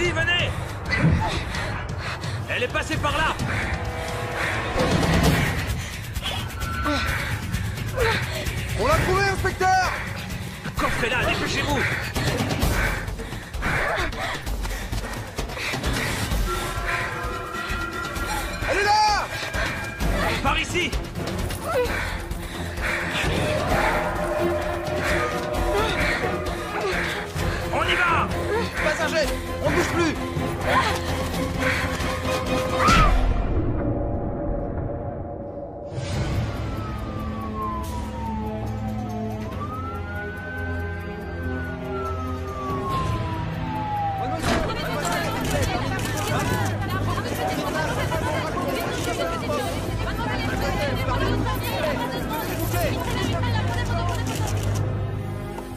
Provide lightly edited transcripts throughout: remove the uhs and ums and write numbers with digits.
Ici, venez! Elle est passée par là! On l'a trouvé, inspecteur! Coffrez-la, dépêchez-vous! Elle est là! Par ici! On y va! Passager, on ne bouge plus!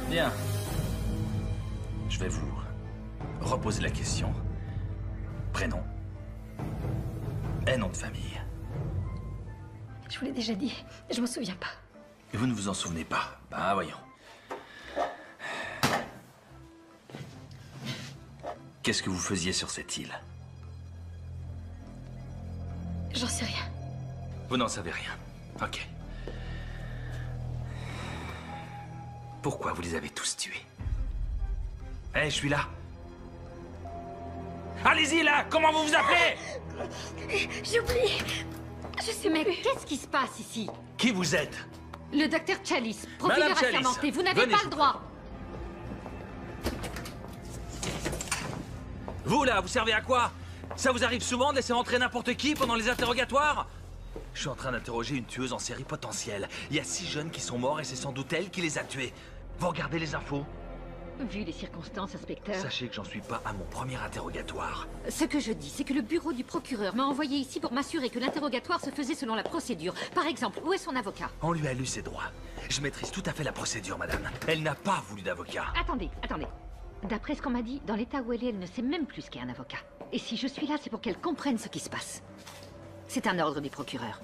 Bien. Je vais vous reposer la question. Prénom et nom de famille. Je vous l'ai déjà dit, je m'en souviens pas. Et vous ne vous en souvenez pas? Bah voyons. Qu'est-ce que vous faisiez sur cette île? J'en sais rien. Vous n'en savez rien. Ok. Pourquoi vous les avez tous tués? Eh, je suis là. Allez-y, là! Comment vous vous appelez? J'ai oublié. Je sais même plus. Qu'est-ce qui se passe ici? Qui vous êtes? Le docteur Chalice, profileur Madame Chalice, assermenté, vous n'avez venez, pas je le vous droit. Vous, là, vous servez à quoi? Ça vous arrive souvent de laisser entrer n'importe qui pendant les interrogatoires? Je suis en train d'interroger une tueuse en série potentielle. Il y a 6 jeunes qui sont morts et c'est sans doute elle qui les a tués. Vous regardez les infos? Vu les circonstances, inspecteur, Sachez que j'en suis pas à mon premier interrogatoire. ce que je dis, c'est que le bureau du procureur m'a envoyé ici pour m'assurer que l'interrogatoire se faisait selon la procédure. Par exemple, où est son avocat? On lui a lu ses droits. Je maîtrise tout à fait la procédure, madame. Elle n'a pas voulu d'avocat. Attendez. D'après ce qu'on m'a dit, dans l'état où elle ne sait même plus ce qu'est un avocat. Et si je suis là, c'est pour qu'elle comprenne ce qui se passe. C'est un ordre du procureur.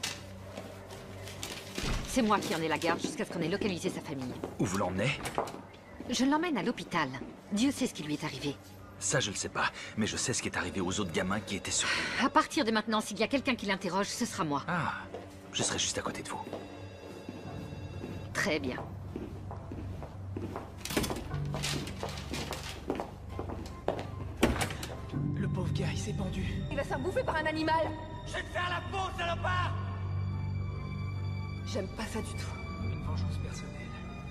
C'est moi qui en ai la garde jusqu'à ce qu'on ait localisé sa famille. Où vous l'emmenez? Je l'emmène à l'hôpital. Dieu sait ce qui lui est arrivé. Ça, je le sais pas. Mais je sais ce qui est arrivé aux autres gamins qui étaient sur l'île. À partir de maintenant, s'il y a quelqu'un qui l'interroge, ce sera moi. Ah, je serai juste à côté de vous. Très bien. Le pauvre gars, il s'est pendu. Il va se faire bouffer par un animal. Je vais te faire la peau, salopard! J'aime pas ça du tout. Une vengeance personnelle.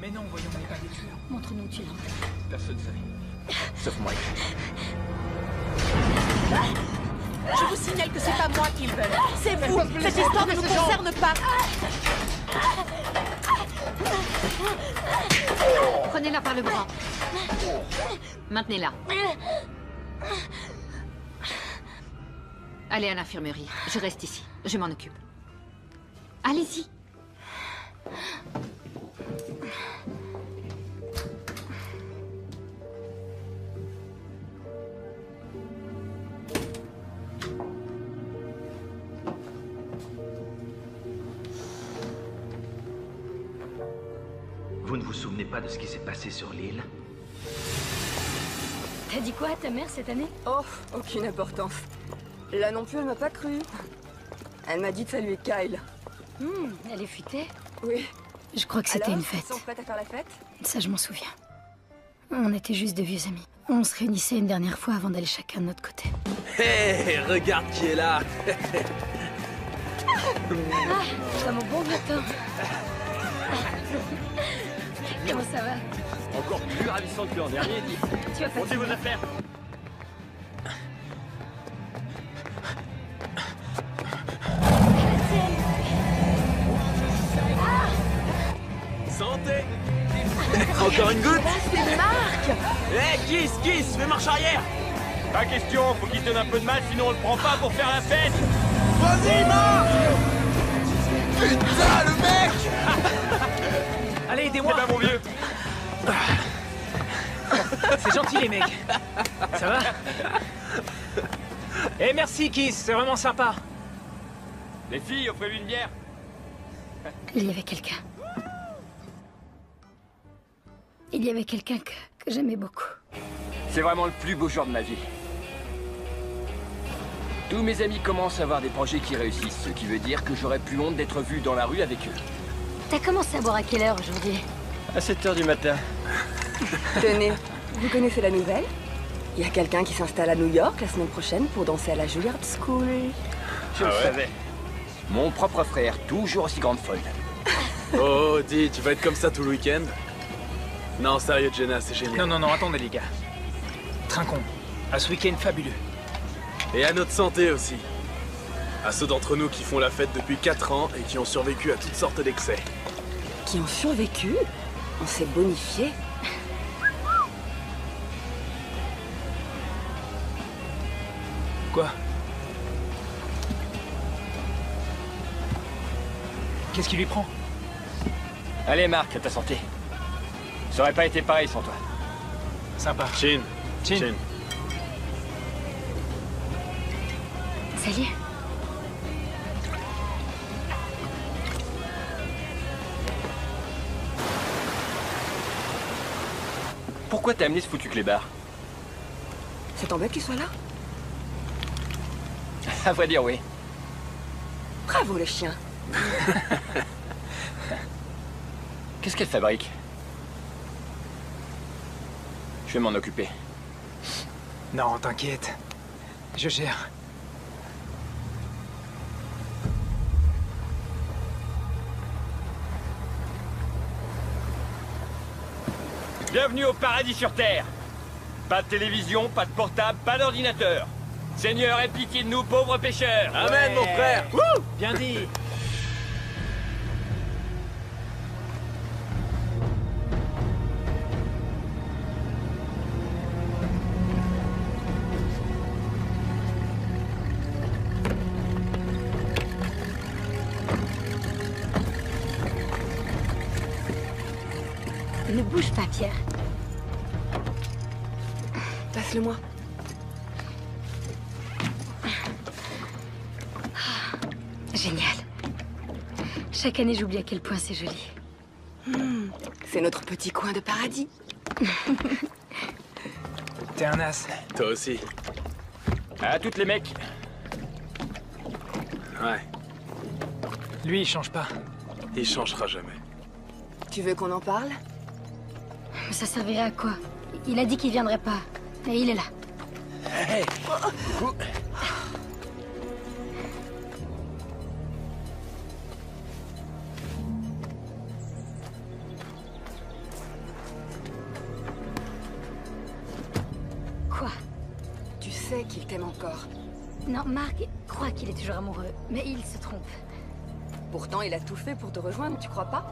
Mais non, voyons, on n'est pas des tueurs. Montre-nous où tu l'as. Personne ne savait. Sauf moi. Je vous signale que c'est pas moi qu'ils veulent. C'est vous. Cette histoire ne nous concerne pas. Prenez-la par le bras. Maintenez-la. Allez à l'infirmerie. Je reste ici. Je m'en occupe. Allez-y. Vous ne vous souvenez pas de ce qui s'est passé sur l'île? T'as dit quoi à ta mère cette année? Oh, aucune importance. Là non plus, elle m'a pas cru. Elle m'a dit de saluer Kyle. Elle est futée. Oui. Je crois que c'était Alors, une ils fête. sont prêts à faire la fête? Ça, je m'en souviens. On était juste de vieux amis. On se réunissait une dernière fois avant d'aller chacun de notre côté. Hé, regarde qui est là! Ah, mon bon vieux temps. Comment ça va? Encore plus ravissant que l'an dernier, dit. Tu vas pas Montez vos affaires. Santé. Encore une goutte? C'est Marc! Hé, Kiss, fais marche arrière. Pas question, faut qu'il donne un peu de mal, sinon on le prend pas pour faire la fête. Vas-y, Marc! Putain, le mec! Allez, C'est aidez-moi. pas mon vieux. C'est gentil, les mecs. Ça va? Eh, merci, Kiss. C'est vraiment sympa. Les filles, offrez-lui une bière. Il y avait quelqu'un. Il y avait quelqu'un que j'aimais beaucoup. C'est vraiment le plus beau jour de ma vie. Tous mes amis commencent à avoir des projets qui réussissent, ce qui veut dire que j'aurais plus honte d'être vu dans la rue avec eux. T'as commencé à boire à quelle heure aujourd'hui? À 7h du matin. Tenez, vous connaissez la nouvelle? Il y a quelqu'un qui s'installe à New York la semaine prochaine pour danser à la Juilliard School. Je le savais. Mon propre frère, toujours aussi grande folle. Oh, dis, tu vas être comme ça tout le week-end? Non, sérieux, Jenna, c'est génial. Non, attendez les gars. Trinquons. À ce week-end fabuleux. Et à notre santé aussi. À ceux d'entre nous qui font la fête depuis 4 ans et qui ont survécu à toutes sortes d'excès. Qui ont survécu? On s'est bonifié. Quoi? Qu'est-ce qui lui prend? Allez, Marc, à ta santé. Ça aurait pas été pareil sans toi. Sympa. Chin. Chin. Salut. Pourquoi t'as amené ce foutu clébard? Ça t'embête qu'il soit là? À vrai dire, oui. Bravo le chien. Qu'est-ce qu'elle fabrique? Je vais m'en occuper. Non, t'inquiète. Je gère. Bienvenue au paradis sur Terre. Pas de télévision, pas de portable, pas d'ordinateur. Seigneur, aie pitié de nous, pauvres pêcheurs. Amen, mon frère. Wouh! Bien dit. Ne bouge pas, Pierre. Passe-le-moi. Génial. Chaque année, j'oublie à quel point c'est joli. C'est notre petit coin de paradis. T'es un as. Toi aussi. À toutes les mecs. Ouais, Lui, il change pas. il changera jamais. Tu veux qu'on en parle? Mais ça servirait à quoi? Il a dit qu'il viendrait pas. Et il est là. Hey. Quoi? Tu sais qu'il t'aime encore. Non, Marc croit qu'il est toujours amoureux, mais il se trompe. Pourtant, il a tout fait pour te rejoindre, tu crois pas?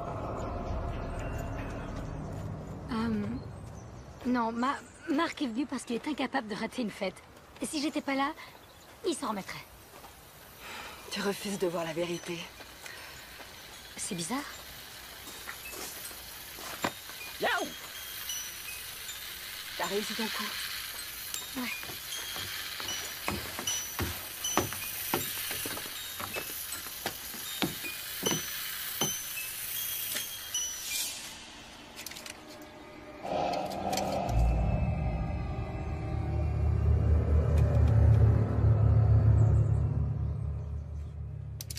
Non, Marc est venu parce qu'il est incapable de rater une fête. Et si j'étais pas là, il s'en remettrait. Tu refuses de voir la vérité. C'est bizarre. Yaou. T'as réussi ton coup. Ouais.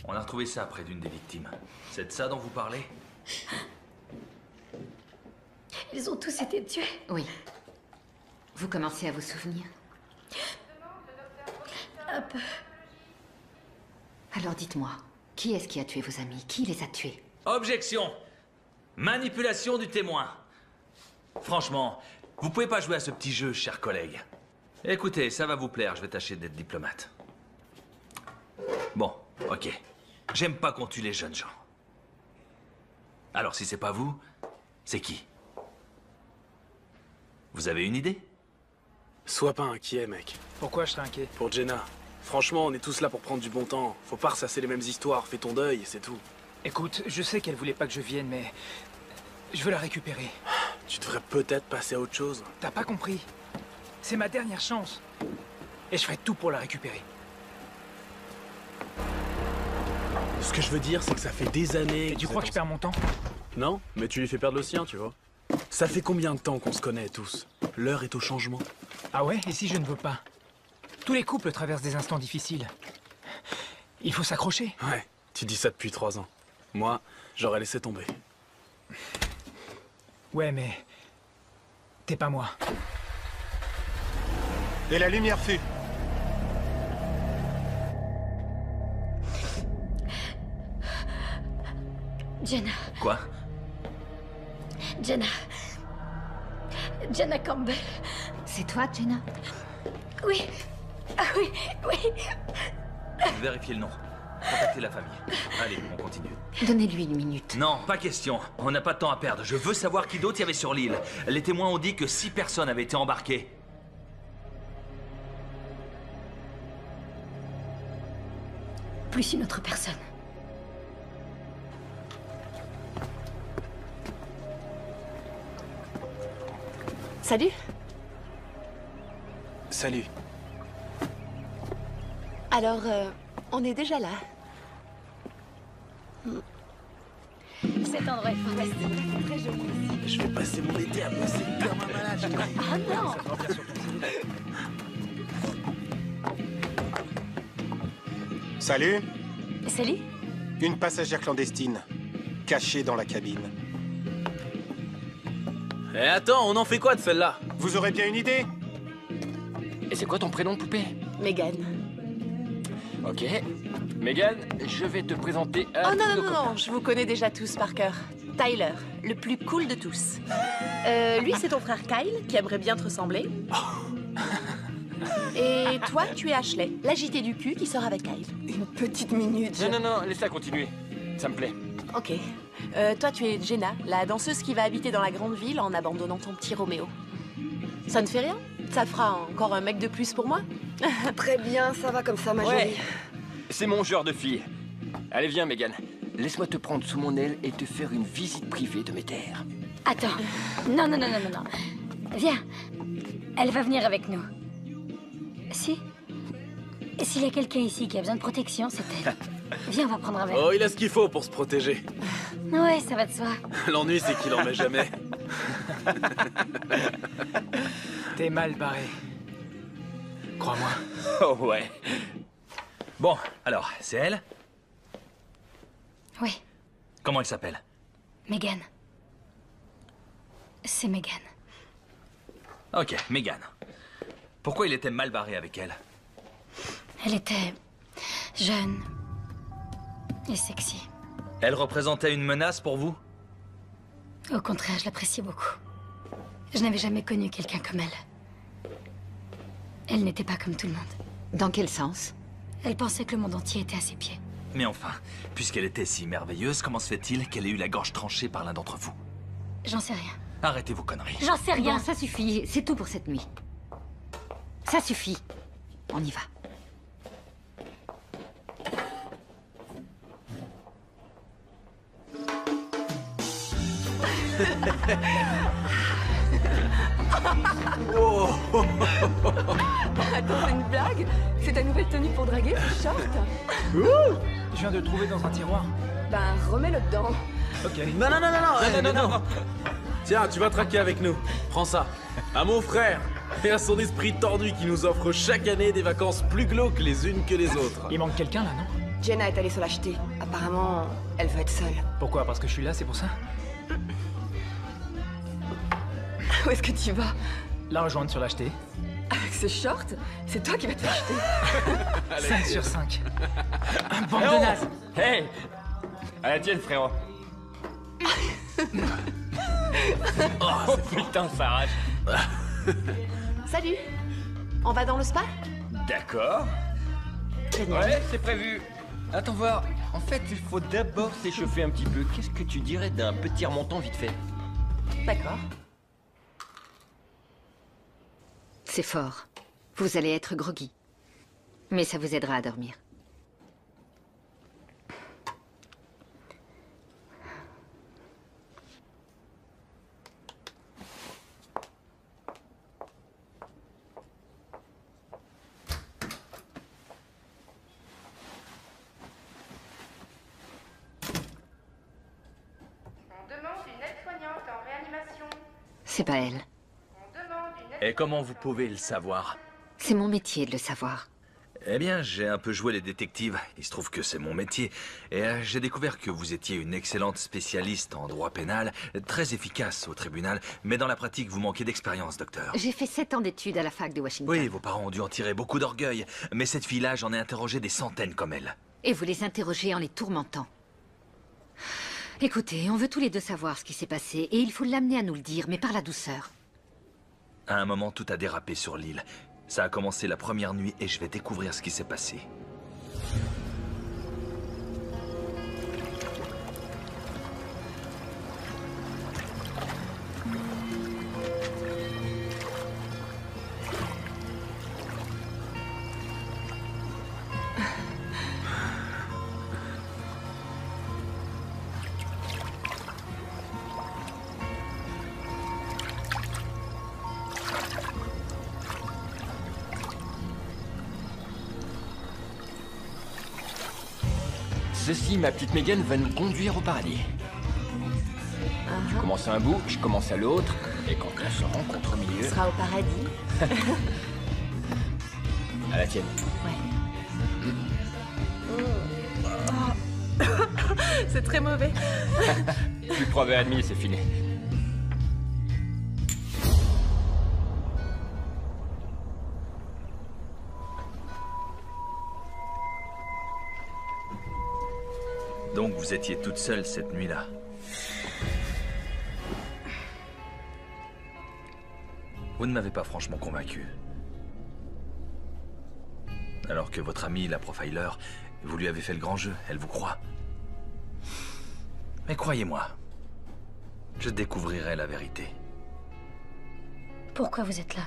On a retrouvé ça près d'une des victimes. C'est de ça dont vous parlez? Ils ont tous été tués. Oui. Vous commencez à vous souvenir? Un peu. Alors dites-moi, qui est-ce qui a tué vos amis? Qui les a tués? Objection! Manipulation du témoin. Franchement, vous pouvez pas jouer à ce petit jeu, chers collègues. Écoutez, ça va vous plaire, je vais tâcher d'être diplomate. Bon, ok. J'aime pas qu'on tue les jeunes gens. Alors si c'est pas vous, c'est qui? Vous avez une idée? Sois pas inquiet, mec. Pourquoi je serais inquiet? Pour Jenna. Franchement, on est tous là pour prendre du bon temps. Faut pas ressasser les mêmes histoires. Fais ton deuil, c'est tout. Écoute, je sais qu'elle voulait pas que je vienne, mais... je veux la récupérer. Tu devrais peut-être passer à autre chose. T'as pas compris? C'est ma dernière chance. Et je ferai tout pour la récupérer. Ce que je veux dire, c'est que ça fait des années... Et tu crois que je perds mon temps? Non, mais tu lui fais perdre le sien, tu vois. Ça fait combien de temps qu'on se connaît tous? L'heure est au changement. Ah ouais? Et si je ne veux pas? Tous les couples traversent des instants difficiles. Il faut s'accrocher. Ouais, tu dis ça depuis 3 ans. Moi, j'aurais laissé tomber. Ouais, mais... t'es pas moi. Et la lumière fut. Jenna. Quoi? Jenna. Jenna Campbell. C'est toi, Jenna? Oui. Ah oui, oui. Vérifiez le nom. Contactez la famille. Allez, on continue. Donnez-lui une minute. Non, pas question. On n'a pas de temps à perdre. Je veux savoir qui d'autre il y avait sur l'île. Les témoins ont dit que 6 personnes avaient été embarquées. Plus une autre personne. Salut. Salut. Alors, on est déjà là. Cet endroit est fantastique. C'est très joli. Je vais passer mon été à bosser comme un malade. Ah non. Salut. Salut. Une passagère clandestine, cachée dans la cabine. Eh attends, on en fait quoi de celle-là? Vous aurez bien une idée? Et c'est quoi ton prénom, poupée? Megan. Ok. Megan, je vais te présenter à Oh tous non, nos non, non, copains. non, je vous connais déjà tous par cœur. Tyler, le plus cool de tous. Lui, c'est ton frère Kyle, qui aimerait bien te ressembler. Et toi, tu es Ashley, l'agité du cul qui sort avec Kyle. Une petite minute. Non, non, non, laisse-la continuer. Ça me plaît. Ok. Toi, tu es Jenna, la danseuse qui va habiter dans la grande ville en abandonnant ton petit Roméo. Ça ne fait rien? Ça fera encore un mec de plus pour moi? Très bien, ça va comme ça, ma Ouais. jolie. C'est mon genre de fille. Allez, viens, Megan. Laisse-moi te prendre sous mon aile et te faire une visite privée de mes terres. Attends. Non, non, non, non, non, non. Viens. Elle va venir avec nous. Si. S'il y a quelqu'un ici qui a besoin de protection, c'est elle. Viens, on va prendre un verre. Oh, il a ce qu'il faut pour se protéger. Ouais, ça va de soi. L'ennui, c'est qu'il en met jamais. T'es mal barré. Crois-moi. Oh ouais. Bon, alors, c'est elle? Oui, Comment elle s'appelle? Megan. C'est Megan. Ok, Megan. Pourquoi il était mal barré avec elle? Elle était jeune et sexy. Elle représentait une menace pour vous? Au contraire, je l'apprécie beaucoup. Je n'avais jamais connu quelqu'un comme elle. Elle n'était pas comme tout le monde. Dans quel sens? Elle pensait que le monde entier était à ses pieds. Mais enfin, puisqu'elle était si merveilleuse, comment se fait-il qu'elle ait eu la gorge tranchée par l'un d'entre vous? J'en sais rien. Arrêtez vos conneries. J'en sais rien. Bon, ça suffit. C'est tout pour cette nuit. Ça suffit. On y va. Attends, c'est une blague? C'est ta nouvelle tenue pour draguer, ce short? Je viens de le trouver dans un tiroir. Ben, remets-le dedans. Ok. Non, non, non, non, non, non, non. Tiens, tu vas traquer avec nous. Prends ça. À mon frère et à son esprit tordu qui nous offre chaque année des vacances plus glauques les unes que les autres. Il manque quelqu'un là, non? Jenna est allée se l'acheter. Apparemment, elle veut être seule. Pourquoi? Parce que je suis là, c'est pour ça? Où est-ce que tu vas? La rejoindre sur l'acheter. Avec ce short? C'est toi qui vas te l'acheter. 5 sur 5. Un bande Eh de oh nazes. Hey! À la tienne, frérot. Oh putain, ça arrache. Salut. On va dans le spa? D'accord. Génial. Ouais, c'est prévu. Attends voir. En fait, il faut d'abord s'échauffer un petit peu. Qu'est-ce que tu dirais d'un petit remontant vite fait? D'accord. C'est fort. Vous allez être groggy. Mais ça vous aidera à dormir. On demande une aide-soignante en réanimation. C'est pas elle. On demande une Et comment vous pouvez le savoir? C'est mon métier de le savoir. Eh bien, j'ai un peu joué les détectives. Il se trouve que c'est mon métier. Et j'ai découvert que vous étiez une excellente spécialiste en droit pénal, très efficace au tribunal, mais dans la pratique, vous manquez d'expérience, docteur. J'ai fait 7 ans d'études à la fac de Washington. Oui, vos parents ont dû en tirer beaucoup d'orgueil. Mais cette fille-là, j'en ai interrogé des centaines comme elle. Et vous les interrogez en les tourmentant. Écoutez, on veut tous les deux savoir ce qui s'est passé, et il faut l'amener à nous le dire, mais par la douceur. À un moment, tout a dérapé sur l'île. Ça a commencé la première nuit et je vais découvrir ce qui s'est passé. Ceci, ma petite Megan, va nous conduire au paradis. Tu commences à un bout, je commence à l'autre, et quand on se rencontre au milieu... On sera au paradis. À la tienne. C'est très mauvais. Plus preuve admis, c'est fini. Donc vous étiez toute seule cette nuit-là. Vous ne m'avez pas franchement convaincu. Alors que votre amie, la profiler, vous lui avez fait le grand jeu, elle vous croit. Mais croyez-moi, je découvrirai la vérité. Pourquoi vous êtes là?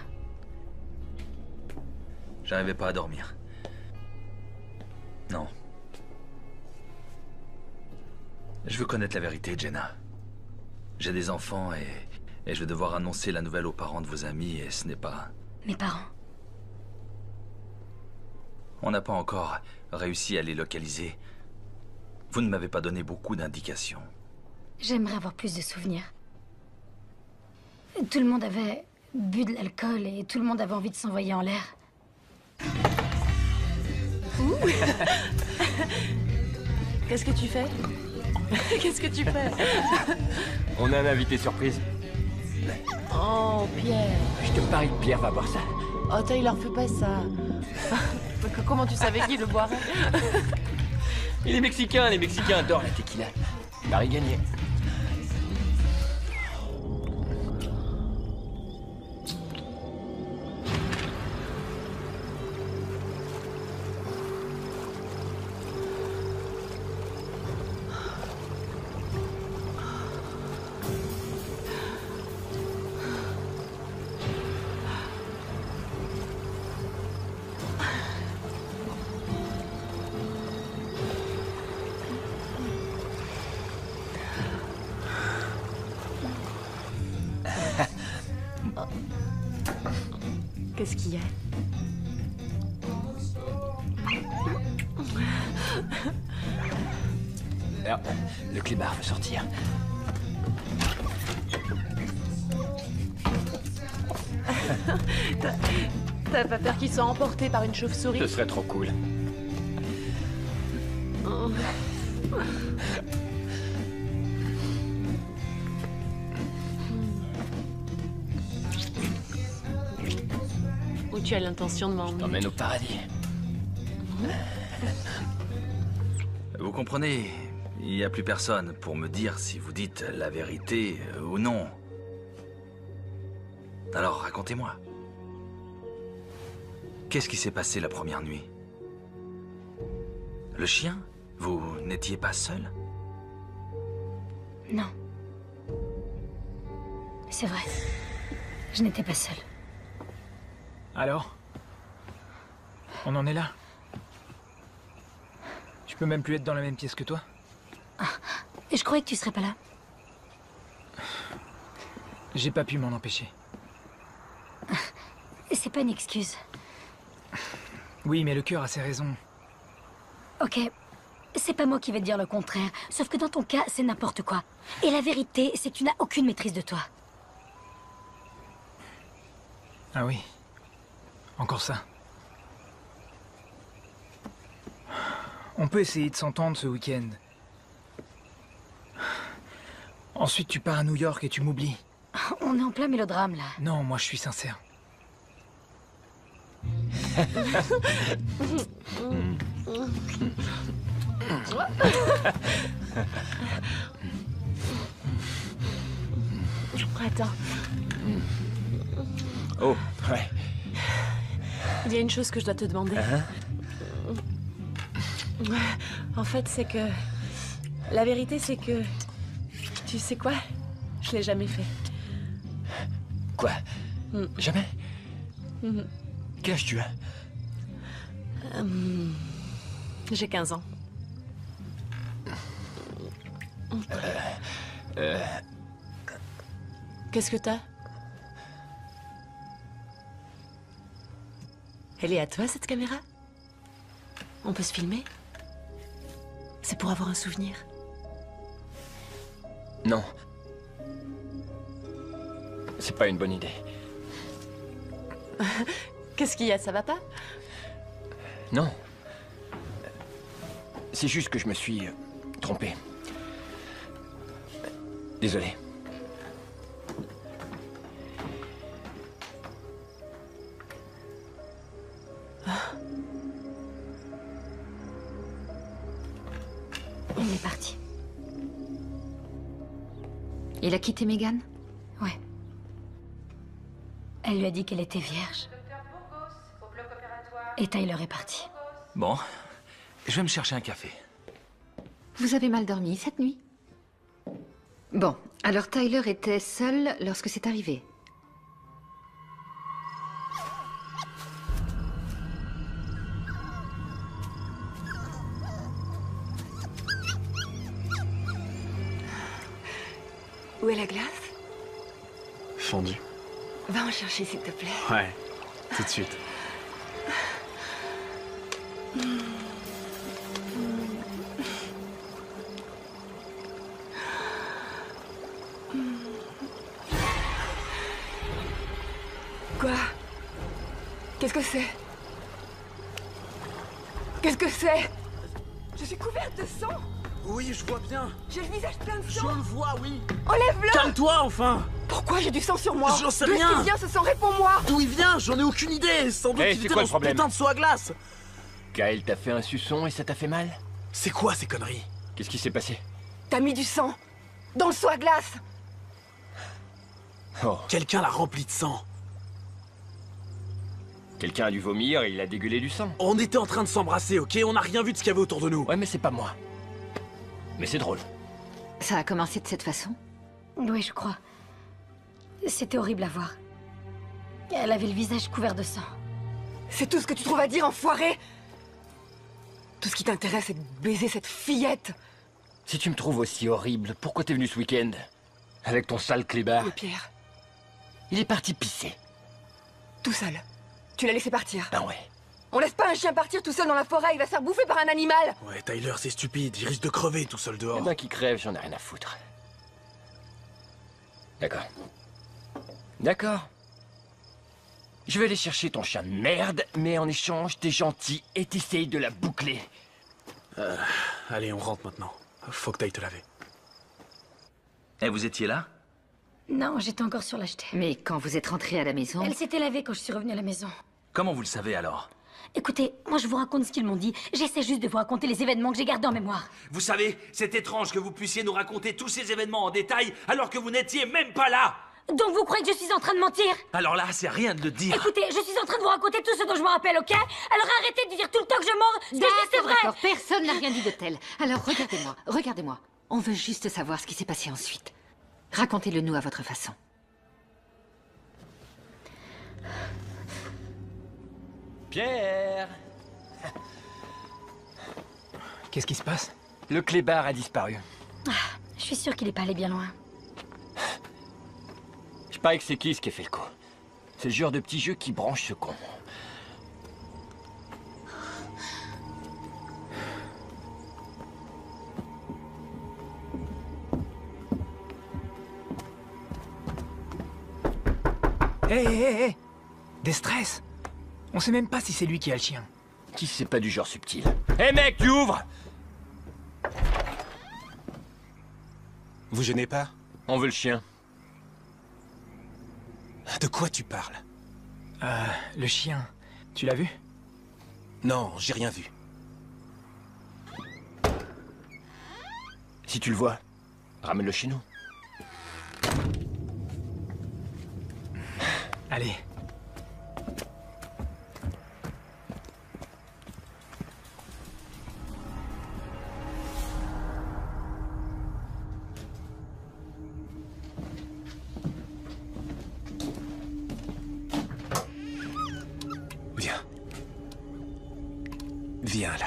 J'arrivais pas à dormir. Non. Je veux connaître la vérité, Jenna. J'ai des enfants et je vais devoir annoncer la nouvelle aux parents de vos amis et ce n'est pas... Mes parents? On n'a pas encore réussi à les localiser. Vous ne m'avez pas donné beaucoup d'indications. J'aimerais avoir plus de souvenirs. Tout le monde avait bu de l'alcool et tout le monde avait envie de s'envoyer en l'air. Qu'est-ce que tu fais? Qu'est-ce que tu fais? On a un invité surprise. Oh, Pierre. Je te parie que Pierre va boire ça. Oh, Tyler, fais pas ça. Comment tu savais qu'il le boirait? Et les Mexicains adorent la tequila. Paris gagné. Qu'est-ce qu'il y a? Alors, le clébard veut sortir. T'as pas peur qu'il soit emporté par une chauve-souris? Ce serait trop cool. Oh. Où tu as l'intention de m'emmener? T'emmène au paradis. Vous comprenez, il n'y a plus personne pour me dire si vous dites la vérité ou non. Alors racontez-moi. Qu'est-ce qui s'est passé la première nuit? Le chien? Vous n'étiez pas seul? Non. C'est vrai. Je n'étais pas seule. Alors? On en est là? Je peux même plus être dans la même pièce que toi? Et je croyais que tu serais pas là. J'ai pas pu m'en empêcher. C'est pas une excuse. Oui, mais le cœur a ses raisons. Ok, c'est pas moi qui vais te dire le contraire. Sauf que dans ton cas, c'est n'importe quoi. Et la vérité, c'est que tu n'as aucune maîtrise de toi. Ah oui. Encore ça. On peut essayer de s'entendre ce week-end. Ensuite, tu pars à New York et tu m'oublies. On est en plein mélodrame, là. Non, moi je suis sincère. Attends. Oh, ouais. Il y a une chose que je dois te demander. En fait, c'est que... La vérité, c'est que... Tu sais quoi? Je l'ai jamais fait. Quoi? Jamais? Quel âge tu as? J'ai 15 ans. Qu'est-ce que t'as? Elle est à toi, cette caméra? On peut se filmer? C'est pour avoir un souvenir. Non. C'est pas une bonne idée. Qu'est-ce qu'il y a? Ça va pas? Non. C'est juste que je me suis trompé. Désolé. Il est parti. Il a quitté Megan? Ouais. Elle lui a dit qu'elle était vierge. Et Tyler est parti. Bon, je vais me chercher un café. Vous avez mal dormi cette nuit? Bon, alors Tyler était seul lorsque c'est arrivé. Où est la glace? Fondu. Va en chercher, s'il te plaît. Ouais, tout de suite. Quoi? Qu'est-ce que c'est? Qu'est-ce que c'est? Je suis couverte de sang! Oui, je vois bien. J'ai le visage plein de Je sang! le vois, oui. Enlève-le! Calme-toi, enfin. Pourquoi j'ai du sang sur moi? J'en sais D'où est-ce rien. qu'il vient ce sang? Réponds-moi! D'où il vient? J'en ai aucune idée. Sans doute Hey, qu'il c'est était quoi dans le ce problème? putain de seau à glace. Kyle t'a fait un suçon et ça t'a fait mal? C'est quoi ces conneries? Qu'est-ce qui s'est passé? T'as mis du sang dans le seau à glace! Oh, Quelqu'un l'a rempli de sang. quelqu'un a dû vomir et il a dégueulé du sang. On était en train de s'embrasser, ok? On n'a rien vu de ce qu'il y avait autour de nous. Ouais, mais c'est pas moi. Mais c'est drôle. Ça a commencé de cette façon? Oui, je crois. C'était horrible à voir. Elle avait le visage couvert de sang. C'est tout ce que tu trouves à dire, enfoiré! Tout ce qui t'intéresse, c'est de baiser cette fillette! Si tu me trouves aussi horrible, pourquoi t'es venu ce week-end? Avec ton sale clébard. Le Pierre, Il est parti pisser. tout seul. Tu l'as laissé partir. Ben ouais. On laisse pas un chien partir tout seul dans la forêt, il va se faire bouffer par un animal! Ouais, Tyler, c'est stupide. Il risque de crever tout seul Eh dehors. ben, qui crève, j'en ai rien à foutre. D'accord. D'accord. Je vais aller chercher ton chien de merde, mais en échange, t'es gentil et t'essayes de la boucler. Allez, on rentre maintenant. Faut que t'ailles te laver. Et vous étiez là? Non, j'étais encore sur la jetée. Mais quand vous êtes rentré à la maison... Elle s'était lavée quand je suis revenue à la maison. Comment vous le savez alors? Écoutez, moi je vous raconte ce qu'ils m'ont dit. J'essaie juste de vous raconter les événements que j'ai gardés en mémoire. Vous savez, c'est étrange que vous puissiez nous raconter tous ces événements en détail alors que vous n'étiez même pas là! Donc vous croyez que je suis en train de mentir? Alors là, c'est rien de le dire. Écoutez, je suis en train de vous raconter tout ce dont je me rappelle, ok? Alors arrêtez de dire tout le temps que je mens. Ce que je dis, c'est vrai. D'accord, personne n'a rien dit de tel. Alors regardez-moi, regardez-moi. On veut juste savoir ce qui s'est passé ensuite. Racontez-le nous à votre façon. Pierre! Qu'est-ce qui se passe? Le clébard a disparu. Je suis sûre qu'il est pas allé bien loin. Je parie que c'est qui ce qui a fait le coup. C'est le genre de petit jeu qui branche ce con. Hé, hé, hé! Des stress! On sait même pas si c'est lui qui a le chien. Qui c'est pas du genre subtil. Hé mec, tu ouvres! Vous gênez pas? On veut le chien. De quoi tu parles? Le chien. Tu l'as vu? Non, j'ai rien vu. Si tu le vois, ramène-le chez nous. Allez. Viens. Viens là.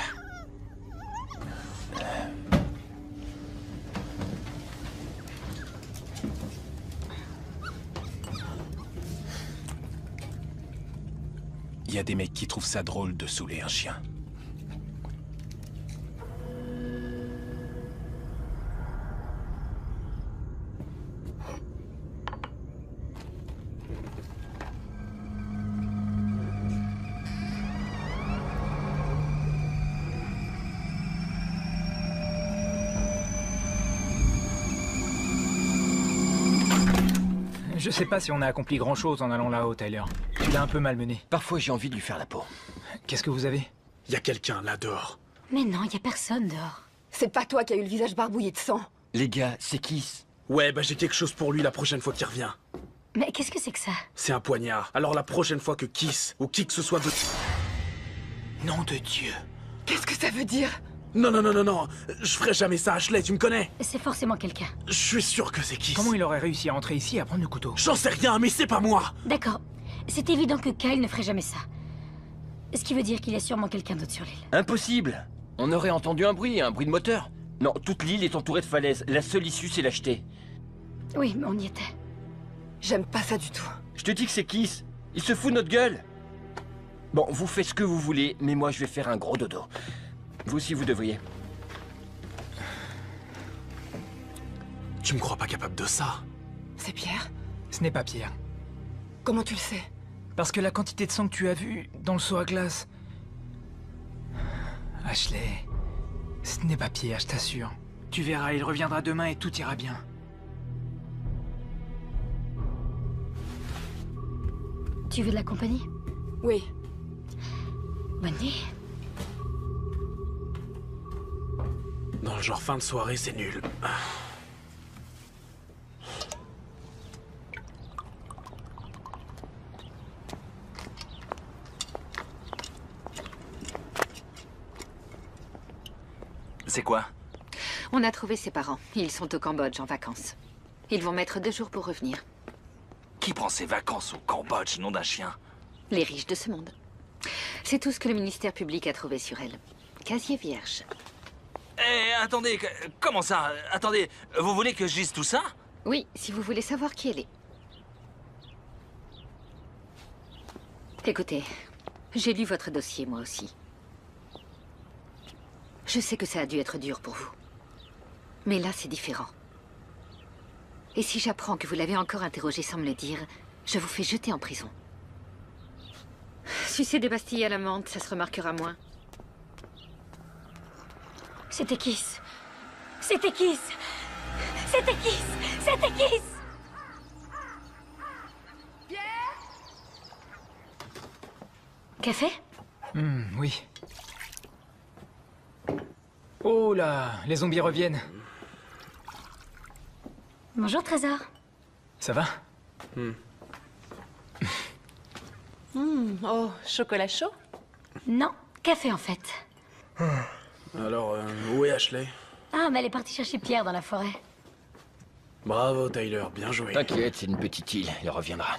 Il y a des mecs qui trouvent ça drôle de saouler un chien. Je sais pas si on a accompli grand-chose en allant là-haut, Tyler. Tu l'as un peu malmené. Parfois, j'ai envie de lui faire la peau. Qu'est-ce que vous avez? Y a quelqu'un là dehors. Mais non, y a personne dehors. C'est pas toi qui as eu le visage barbouillé de sang. Les gars, c'est Kiss. Ouais, bah j'ai quelque chose pour lui la prochaine fois qu'il revient. Mais qu'est-ce que c'est que ça? C'est un poignard. Alors la prochaine fois que Kiss ou qui que ce soit veut... Nom de Dieu. Qu'est-ce que ça veut dire? Non, non, non, non, non. Je ferai jamais ça, Ashley, tu me connais. C'est forcément quelqu'un. Je suis sûr que c'est Kiss. Comment il aurait réussi à entrer ici et à prendre le couteau? J'en sais rien, mais c'est pas moi. D'accord. C'est évident que Kyle ne ferait jamais ça. Ce qui veut dire qu'il y a sûrement quelqu'un d'autre sur l'île. Impossible. On aurait entendu un bruit de moteur. Non, toute l'île est entourée de falaises. La seule issue, c'est l'acheter. Oui, mais on y était. J'aime pas ça du tout. Je te dis que c'est Kiss. Il se fout de notre gueule. Bon, vous faites ce que vous voulez, mais moi, je vais faire un gros dodo. Vous aussi, vous devriez. Tu me crois pas capable de ça? C'est Pierre? Ce n'est pas Pierre. Comment tu le sais? Parce que la quantité de sang que tu as vu dans le seau à glace... Ashley, ce n'est pas Pierre, je t'assure. Tu verras, il reviendra demain et tout ira bien. Tu veux de la compagnie? Oui. Bonne nuit. Dans le genre fin de soirée, c'est nul. C'est quoi? On a trouvé ses parents. Ils sont au Cambodge en vacances. Ils vont mettre 2 jours pour revenir. Qui prend ses vacances au Cambodge, nom d'un chien? Les riches de ce monde. C'est tout ce que le ministère public a trouvé sur elle. Casier vierge. Eh, attendez, comment ça? Attendez, vous voulez que je dise tout ça? Oui, si vous voulez savoir qui elle est. Écoutez, j'ai lu votre dossier, moi aussi. Je sais que ça a dû être dur pour vous. Mais là, c'est différent. Et si j'apprends que vous l'avez encore interrogé sans me le dire, je vous fais jeter en prison. Sucer des pastilles à la menthe, ça se remarquera moins. C'était Kiss. C'était Kiss. C'était Kiss. C'était Kiss. Café? Oui. Oh là, les zombies reviennent. Bonjour, Trésor. Ça va? Oh, chocolat chaud? Non, café en fait. Alors, où est Ashley? Ah, mais elle est partie chercher Pierre dans la forêt. Bravo, Tyler, bien joué. T'inquiète, c'est une petite île, il reviendra.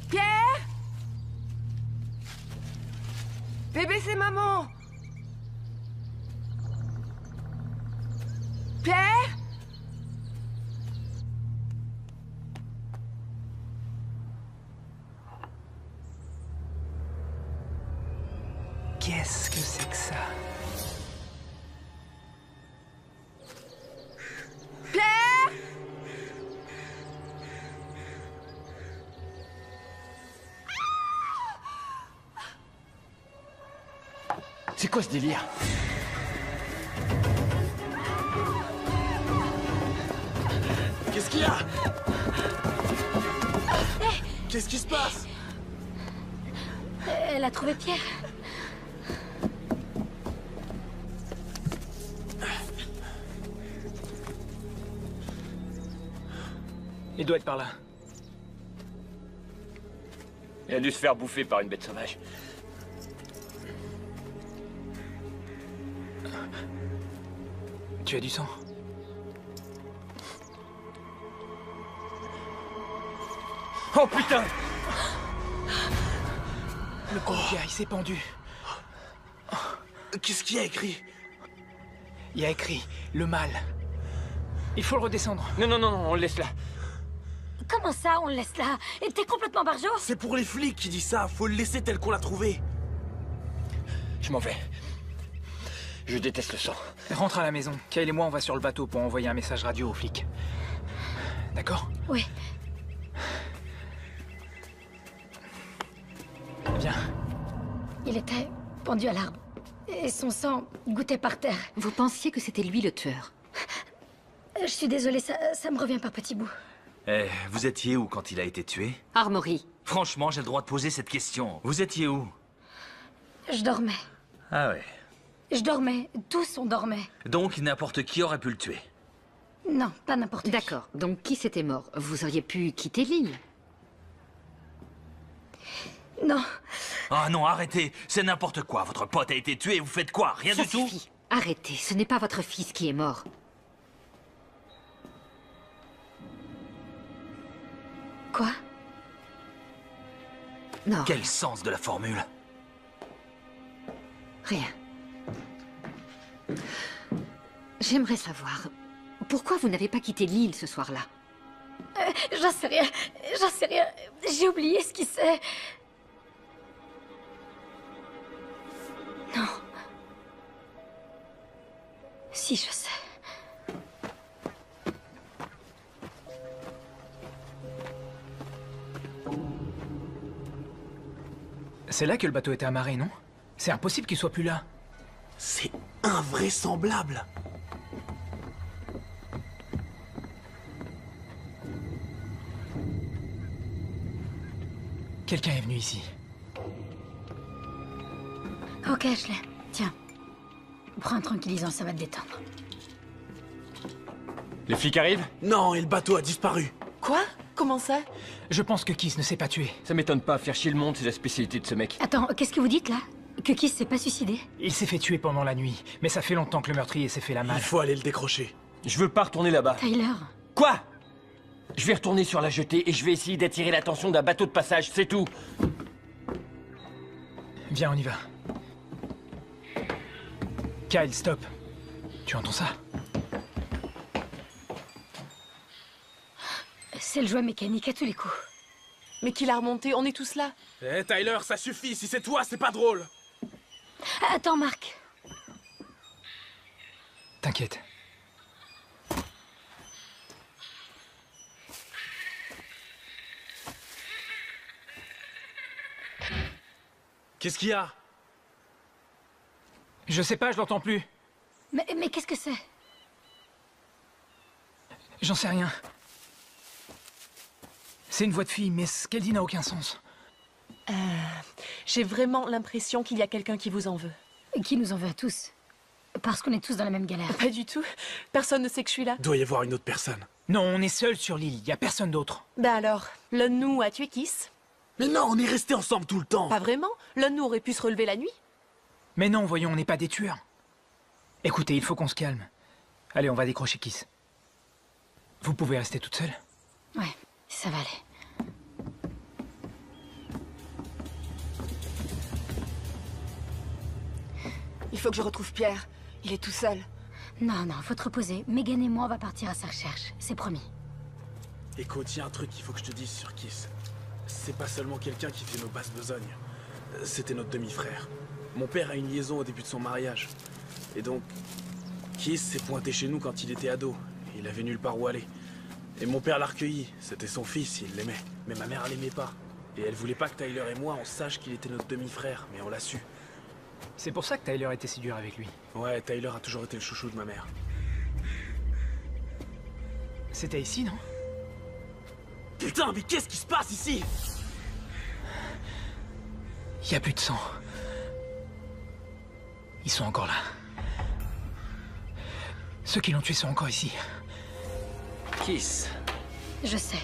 Pierre! Bébé, c'est maman! Pierre? Qu'est-ce que c'est que ça? Pierre? C'est quoi ce délire? Qu'est-ce qu'il y a? Qu'est-ce qui se passe? Elle a trouvé Pierre. Il doit être par là. Il a dû se faire bouffer par une bête sauvage. Tu as du sang? Oh putain! Le pauvre gars, il s'est pendu. Qu'est-ce qu'il y a écrit? Il y a écrit le mal. Il faut le redescendre. Non, non, non, on le laisse là. Comment ça, on le laisse là? Et t'es complètement barjot? C'est pour les flics qui dit ça. Faut le laisser tel qu'on l'a trouvé. Je m'en vais. Je déteste le sang. Rentre à la maison. Kyle et moi, on va sur le bateau pour envoyer un message radio aux flics. D'accord? Oui. Viens. Il était pendu à l'arbre. Et son sang gouttait par terre. Vous pensiez que c'était lui le tueur? Je suis désolée, ça me revient par petits bouts. Eh, vous étiez où quand il a été tué? Armory. Franchement, j'ai le droit de poser cette question. Vous étiez où? Je dormais. Ah ouais. Je dormais. Tous on dormait. Donc n'importe qui aurait pu le tuer. Non, pas n'importe qui. D'accord. Donc qui c'était mort? Vous auriez pu quitter l'île? Non. Ah non, arrêtez. C'est n'importe quoi. Votre pote a été tué et vous faites quoi? Rien Ça du tout? suffit. Arrêtez. Ce n'est pas votre fils qui est mort. Quoi? Non. Quel sens de la formule? Rien. J'aimerais savoir, pourquoi vous n'avez pas quitté l'île ce soir-là? J'en sais rien. J'en sais rien. J'ai oublié ce qui c'est. Non. Si, je sais. C'est là que le bateau était amarré, non? C'est impossible qu'il soit plus là. C'est invraisemblable. Quelqu'un est venu ici. Ok, Ashley. Tiens. Prends un tranquillisant, ça va te détendre. Les flics arrivent? Non, et le bateau a disparu. Quoi? Comment ça? Je pense que Kiss ne s'est pas tué. Ça m'étonne pas, faire chier le monde, c'est la spécialité de ce mec. Attends, qu'est-ce que vous dites, là? Que Kiss s'est pas suicidé? Il s'est fait tuer pendant la nuit, mais ça fait longtemps que le meurtrier s'est fait la malle. Il faut aller le décrocher. Je veux pas retourner là-bas. Tyler. Quoi? Je vais retourner sur la jetée et je vais essayer d'attirer l'attention d'un bateau de passage, c'est tout. Viens, on y va. Kyle, stop. Tu entends ça? C'est le jouet mécanique à tous les coups. Mais qui l'a remonté? On est tous là. Eh, Tyler, ça suffit. Si c'est toi, c'est pas drôle. Attends, Marc. T'inquiète. Qu'est-ce qu'il y a? Je sais pas, je l'entends plus. Mais qu'est-ce que c'est? J'en sais rien. C'est une voix de fille, mais ce qu'elle dit n'a aucun sens. J'ai vraiment l'impression qu'il y a quelqu'un qui vous en veut. Qui nous en veut à tous. Parce qu'on est tous dans la même galère. Pas du tout. Personne ne sait que je suis là. Doit y avoir une autre personne. Non, on est seuls sur l'île, y a personne d'autre. Ben alors, l'un de nous a tué Kiss? Mais non, on est restés ensemble tout le temps. Pas vraiment. L'un de nous aurait pu se relever la nuit. Mais non, voyons, on n'est pas des tueurs. Écoutez, il faut qu'on se calme. Allez, on va décrocher Kiss. Vous pouvez rester toute seule? Ouais, ça va aller. Il faut que je retrouve Pierre. Il est tout seul. Non, non, faut te reposer. Megan et moi, on va partir à sa recherche. C'est promis. Écoute, y a un truc qu'il faut que je te dise sur Kiss. C'est pas seulement quelqu'un qui fait nos basses besognes. C'était notre demi-frère. Mon père a une liaison au début de son mariage. Et donc, Kiss s'est pointé chez nous quand il était ado. Il avait nulle part où aller. Et mon père l'a recueilli. C'était son fils, il l'aimait. Mais ma mère l'aimait pas. Et elle voulait pas que Tyler et moi, on sache qu'il était notre demi-frère, mais on l'a su. C'est pour ça que Tyler était si dur avec lui. Ouais, Tyler a toujours été le chouchou de ma mère. C'était ici, non? Putain, mais qu'est-ce qui se passe ici? Il y a plus de sang. Ils sont encore là. Ceux qui l'ont tué sont encore ici. Kiss. Je sais.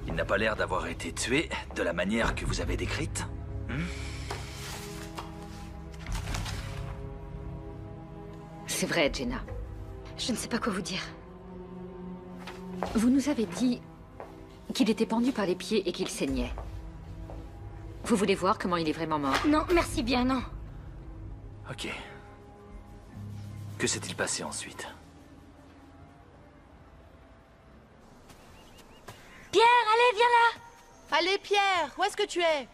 Il n'a pas l'air d'avoir été tué de la manière que vous avez décrite. C'est vrai, Jenna. Je ne sais pas quoi vous dire. Vous nous avez dit qu'il était pendu par les pieds et qu'il saignait. Vous voulez voir comment il est vraiment mort? Non, merci bien, non. Ok. Que s'est-il passé ensuite? Pierre, allez, viens là! Allez, Pierre, où est-ce que tu es?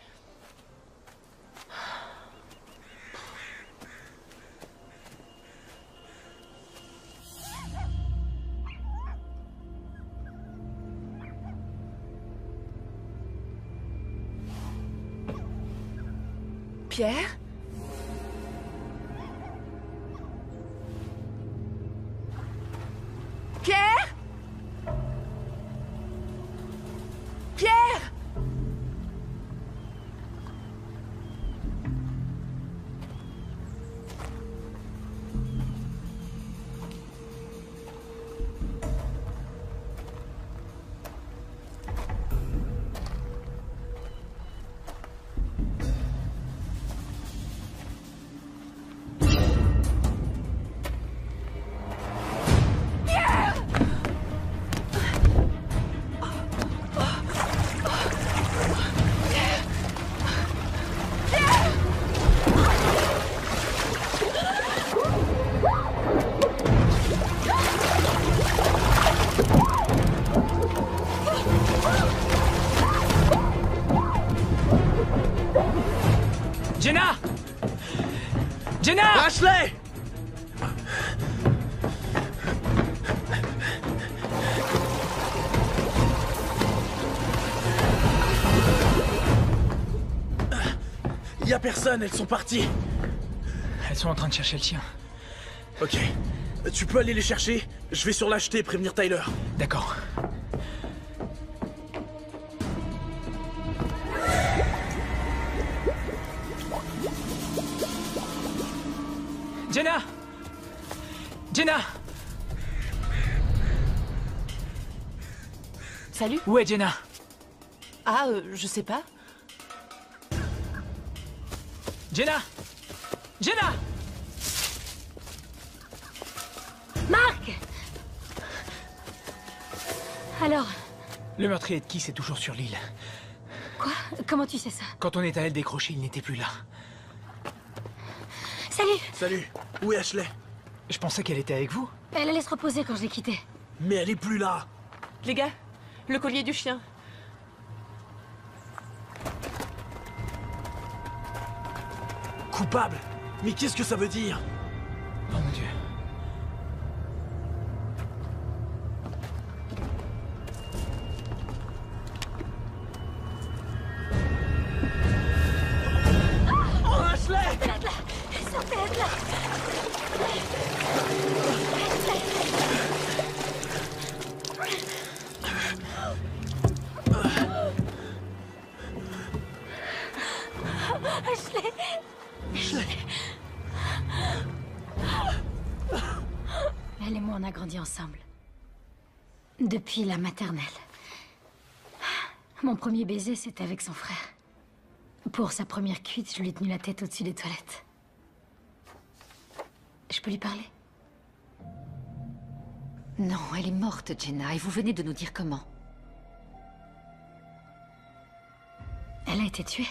Pierre? Pierre? Pierre? Jenna! Jenna! Ashley! Y a personne, elles sont parties. Elles sont en train de chercher le chien. Ok. Tu peux aller les chercher? Je vais sur l'acheter et prévenir Tyler. D'accord. Jenna! Jenna! Salut. Où est Jenna? Ah, je sais pas. Jenna! Jenna! Marc! Alors, Le meurtrier de Kiss est toujours sur l'île. quoi? Comment tu sais ça? Quand on est allé le décrocher, il n'était plus là. Salut! Salut. Où est Ashley? Je pensais qu'elle était avec vous. Elle allait se reposer quand je l'ai quittée. Mais elle est plus là. Les gars, le collier du chien. Coupable? Mais qu'est-ce que ça veut dire? Oh mon Dieu. Oh, Ashley! Sortez de là! Ashley! Ashley! Elle et moi, on a grandi ensemble. Depuis la maternelle. Mon premier baiser, c'était avec son frère. Pour sa première cuite, je lui ai tenu la tête au-dessus des toilettes. Je peux lui parler? Non, elle est morte, Jenna, et vous venez de nous dire comment. Elle a été tuée.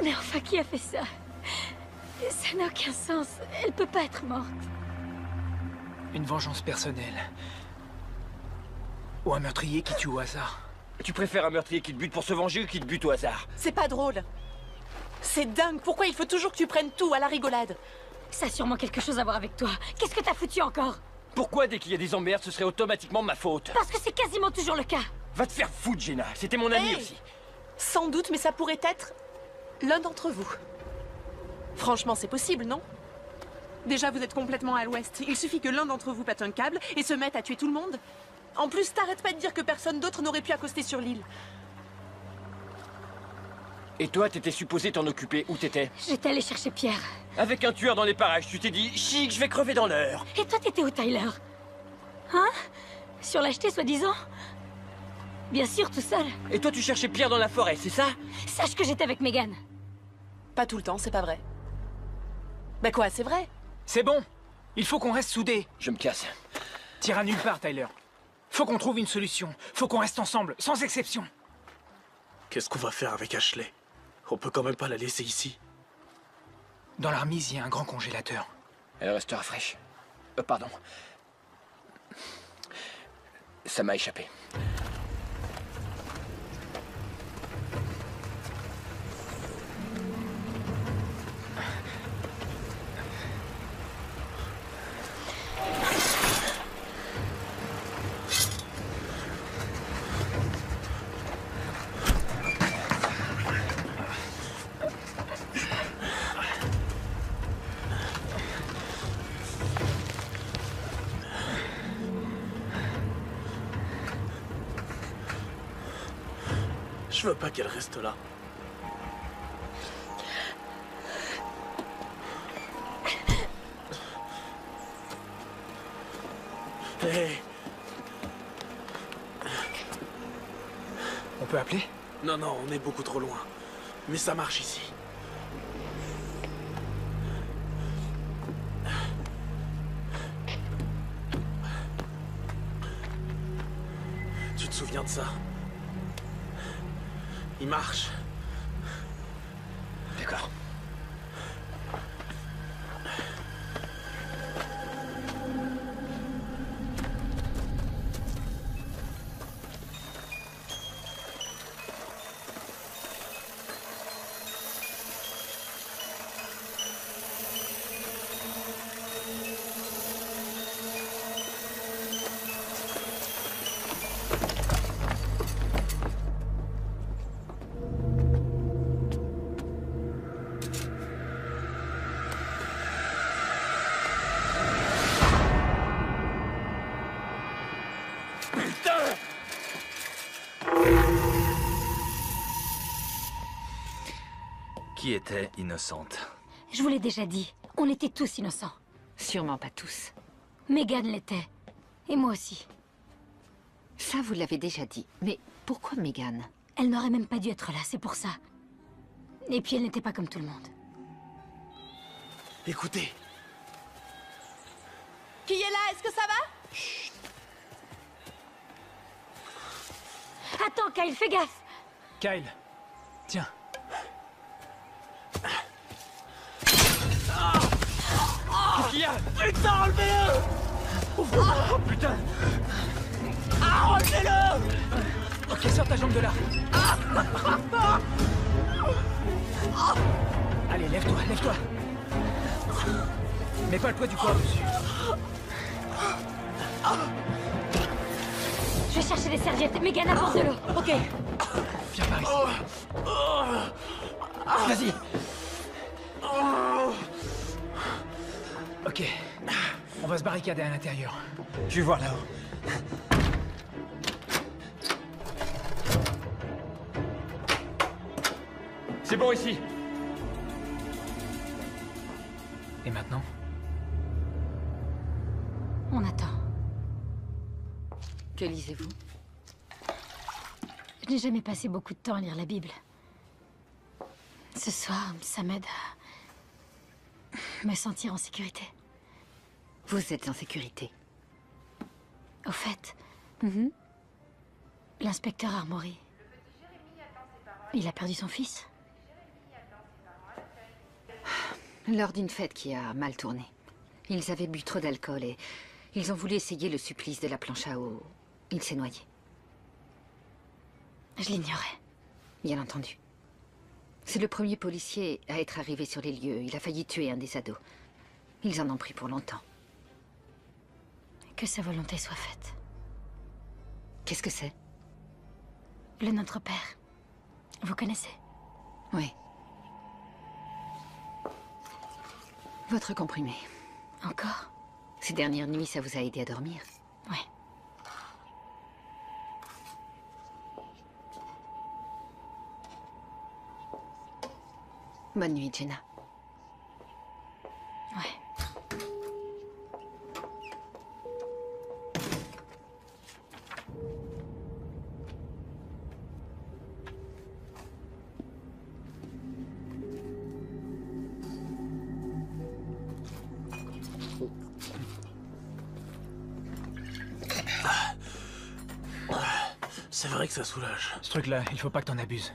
Mais enfin, qui a fait ça? Ça n'a aucun sens. Elle peut pas être morte. Une vengeance personnelle. Ou un meurtrier qui tue au hasard. Tu préfères un meurtrier qui te bute pour se venger ou qui te bute au hasard? C'est pas drôle. C'est dingue. Pourquoi il faut toujours que tu prennes tout à la rigolade? Ça a sûrement quelque chose à voir avec toi. Qu'est-ce que t'as foutu encore? Pourquoi dès qu'il y a des emmerdes, ce serait automatiquement ma faute? Parce que c'est quasiment toujours le cas. Va te faire foutre, Jenna. C'était mon ami Hey, aussi. sans doute, mais ça pourrait être l'un d'entre vous. Franchement, c'est possible, non? Déjà, vous êtes complètement à l'ouest. Il suffit que l'un d'entre vous pète un câble et se mette à tuer tout le monde. En plus, t'arrêtes pas de dire que personne d'autre n'aurait pu accoster sur l'île. Et toi, t'étais supposé t'en occuper. Où t'étais? J'étais allée chercher Pierre. Avec un tueur dans les parages, tu t'es dit, chic, je vais crever dans l'heure. Et toi, t'étais où, Tyler? Hein? Sur l'acheter, soi-disant? Bien sûr, tout seul. Et toi, tu cherchais Pierre dans la forêt, c'est ça? Sache que j'étais avec Megan. Pas tout le temps, c'est pas vrai. Bah quoi, c'est vrai? C'est bon. Il faut qu'on reste soudés. Je me casse. T'iras nulle part, Tyler. Faut qu'on trouve une solution. Faut qu'on reste ensemble, sans exception. Qu'est-ce qu'on va faire avec Ashley? On peut quand même pas la laisser ici. Dans la remise, il y a un grand congélateur. Elle restera fraîche. Pardon. Ça m'a échappé. Je veux pas qu'elle reste là. Hey. On peut appeler? Non, non, on est beaucoup trop loin. Mais ça marche ici. Tu te souviens de ça? Il marche. D'accord. Qui était innocente? Je vous l'ai déjà dit, on était tous innocents. Sûrement pas tous. Megan l'était. Et moi aussi. Ça, vous l'avez déjà dit. Mais pourquoi Megan? Elle n'aurait même pas dû être là, c'est pour ça. Et puis elle n'était pas comme tout le monde. Écoutez. Qui est là? Est-ce que ça va? Attends, Kyle, fais gaffe! Kyle, tiens. Qu'est-ce qu'il y a? Putain, enlevez-le! Oh putain! Ah, enlevez-le! Ok, sors ta jambe de là. Allez, lève-toi, lève-toi. Mets pas le poids du corps dessus. Je vais chercher des serviettes. Megan, apporte de l'eau. Ok. Viens par ici. Vas-y. Ok. On va se barricader à l'intérieur. Je vais voir là-haut. C'est bon ici. Et maintenant? On attend. Que lisez-vous? Je n'ai jamais passé beaucoup de temps à lire la Bible. Ce soir, ça m'aide à me sentir en sécurité. Vous êtes en sécurité. Au fait, l'inspecteur Armory, il a perdu son fils. Lors d'une fête qui a mal tourné. Ils avaient bu trop d'alcool et ils ont voulu essayer le supplice de la planche à eau. Il s'est noyé. Je l'ignorais. Bien entendu. C'est le premier policier à être arrivé sur les lieux. Il a failli tuer un des ados. Ils en ont pris pour longtemps. Que sa volonté soit faite. Qu'est-ce que c'est? Le Notre Père. Vous connaissez? Oui. Votre comprimé. Encore? Ces dernières nuits, ça vous a aidé à dormir? Ouais. Bonne nuit, Jenna. Ouais. C'est vrai que ça soulage. Ce truc-là, il faut pas que t'en abuses.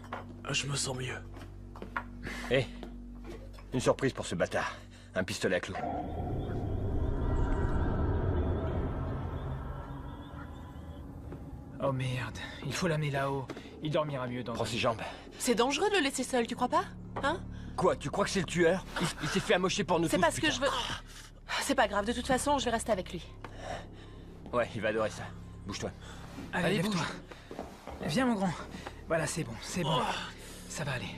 Je me sens mieux. Hé, une surprise pour ce bâtard. Un pistolet à clous. Oh merde, il faut l'amener là-haut. Il dormira mieux dans... Prends ses jambes. C'est dangereux de le laisser seul, tu crois pas? Hein? Quoi, tu crois que c'est le tueur? Il s'est fait amocher pour nous tous. C'est parce que putain. je veux... C'est pas grave, de toute façon, je vais rester avec lui. Ouais, il va adorer ça. Bouge-toi. Allez, bouge. lève-toi. Viens, mon grand. Voilà, c'est bon, c'est bon. Ça va aller.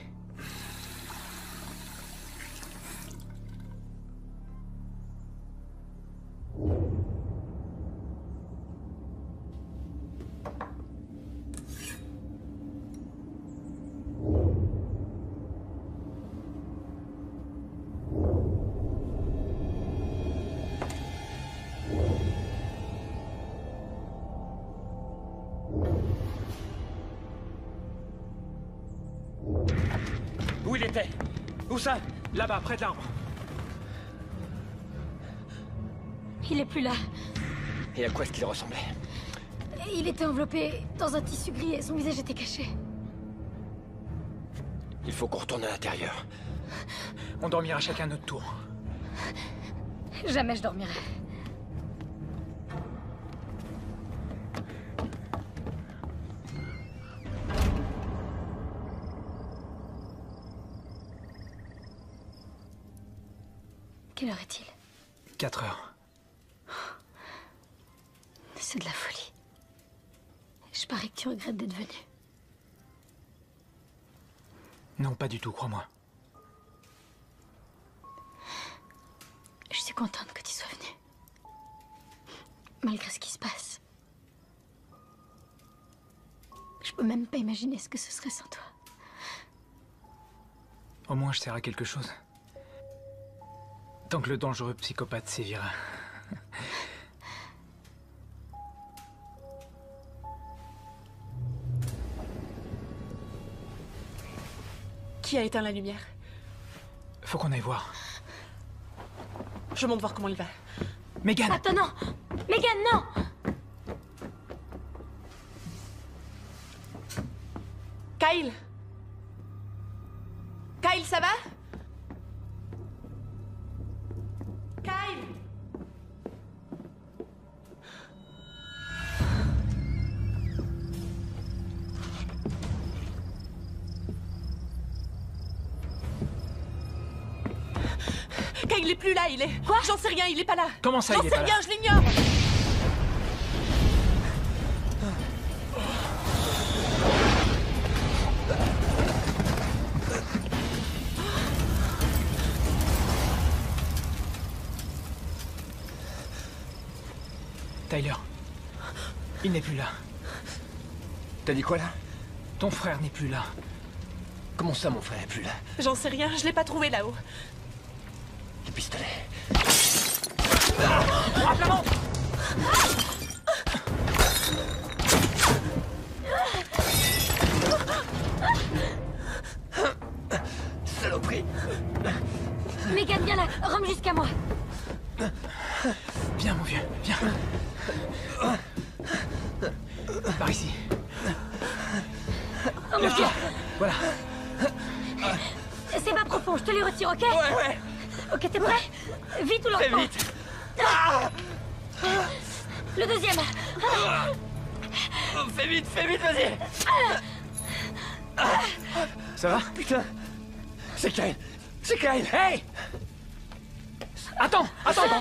Où il était? Où ça? Là-bas, près de l'arbre. Il est plus là. Et à quoi est-ce qu'il ressemblait? Il était enveloppé dans un tissu gris et son visage était caché. Il faut qu'on retourne à l'intérieur. On dormira chacun notre tour. Jamais je dormirai. Quelle heure est-il? 4 heures. C'est de la folie. Je parie que tu regrettes d'être venu. Non, pas du tout, crois-moi. Je suis contente que tu sois venu. Malgré ce qui se passe. Je peux même pas imaginer ce que ce serait sans toi. Au moins, je sers à quelque chose. Tant que le dangereux psychopathe sévira. Qui a éteint la lumière? Faut qu'on aille voir. Je monte voir comment il va. Megan! Attends, non! Megan, non! Kyle? Kyle, ça va? Kyle? Kyle, il est plus là, il est... Quoi? J'en sais rien, il est pas là. Comment ça, J'en il est sais pas rien, là? je l'ignore. Tyler. Il n'est plus là. T'as dit quoi là? Ton frère n'est plus là. Comment ça, mon frère est plus là? J'en sais rien, je l'ai pas trouvé là-haut. Le pistolet. Rapidement! Saloperie! Megan, viens là! Rome jusqu'à moi! Viens, mon vieux, viens. Par ici. Oh mon Dieu! Voilà. C'est pas profond, je te les retire, ok? Ouais. Ok, t'es prêt? Vite ou lentement? Très vite! Le deuxième! Fais vite, vas-y! Ça va? Putain! C'est Kyle! C'est Kyle! Hey! Attends,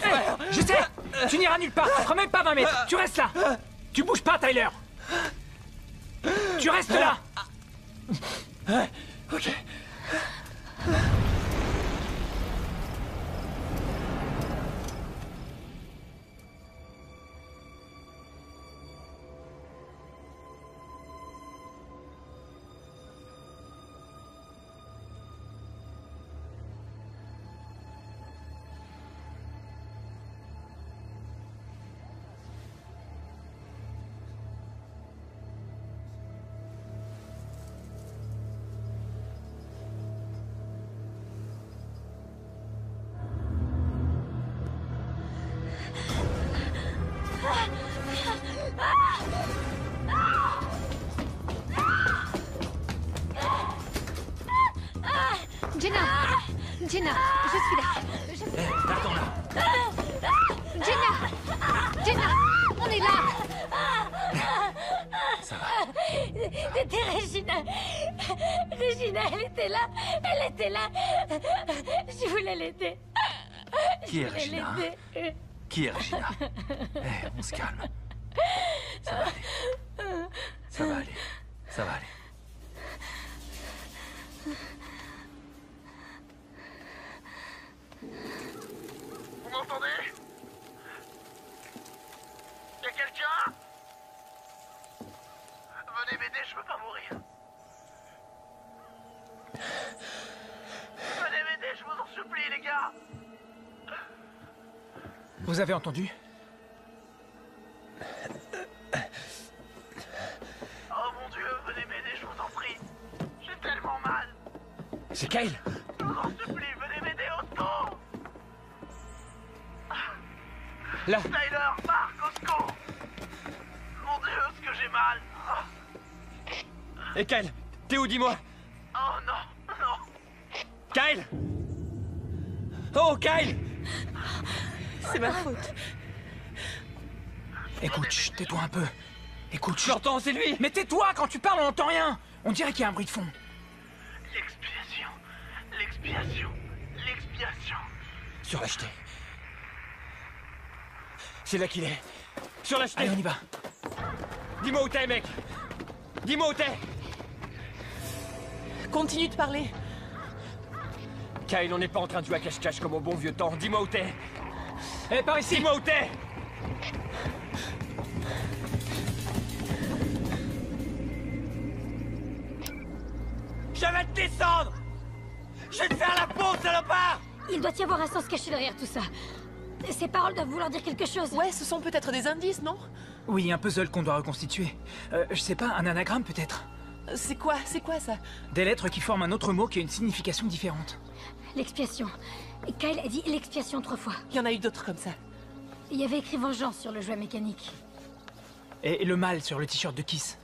hey, je sais. Tu n'iras nulle part, tu feras même pas 20 mètres. Tu restes là. Tu bouges pas, Tyler. Tu restes là. Ok. Jenna, je suis là. Attends là. Jenna, on est là. Ça va. C'était Regina. Regina, elle était là. Elle était là. Je voulais l'aider. Qui est Regina? Qui est Regina? On se calme. Ça va aller. Ça va aller. Ça va aller. Vous m'entendez? Y'a quelqu'un? Venez m'aider, je veux pas mourir. Venez m'aider, je vous en supplie, les gars. Vous avez entendu? Oh mon Dieu, venez m'aider, je vous en prie. J'ai tellement mal. C'est Kyle. Je vous en supplie, venez m'aider au secours. Là. Tyler, Marc, au secours. Mon Dieu, ce que j'ai mal. Et Kyle, t'es où, dis-moi? Oh non, non. Kyle! Oh, Kyle! C'est ma faute. Écoute, chut, tais-toi un peu. Écoute, chut. J'entends, c'est lui! Mais tais-toi, quand tu parles, on n'entend rien. On dirait qu'il y a un bruit de fond. L'expiation. L'expiation. L'expiation. Sur la jetée. C'est là qu'il est. Sur la jetée. Allez, on y va. Dis-moi où t'es, mec. Dis-moi où t'es. Continue de parler. Kyle, on n'est pas en train de jouer à cache-cache comme au bon vieux temps. Dis-moi où t'es. Eh, par ici. Dis-moi où t'es. Je vais te descendre. Je vais te faire la peau, salopard. Il doit y avoir un sens caché derrière tout ça. Ces paroles doivent vouloir dire quelque chose. Ouais, ce sont peut-être des indices, non? Oui, un puzzle qu'on doit reconstituer. Je sais pas, un anagramme peut-être. C'est quoi ça? Des lettres qui forment un autre mot qui a une signification différente. L'expiation. Kyle a dit l'expiation 3 fois. Il y en a eu d'autres comme ça. Il y avait écrit vengeance sur le jouet mécanique. Et le mal sur le t-shirt de Kiss.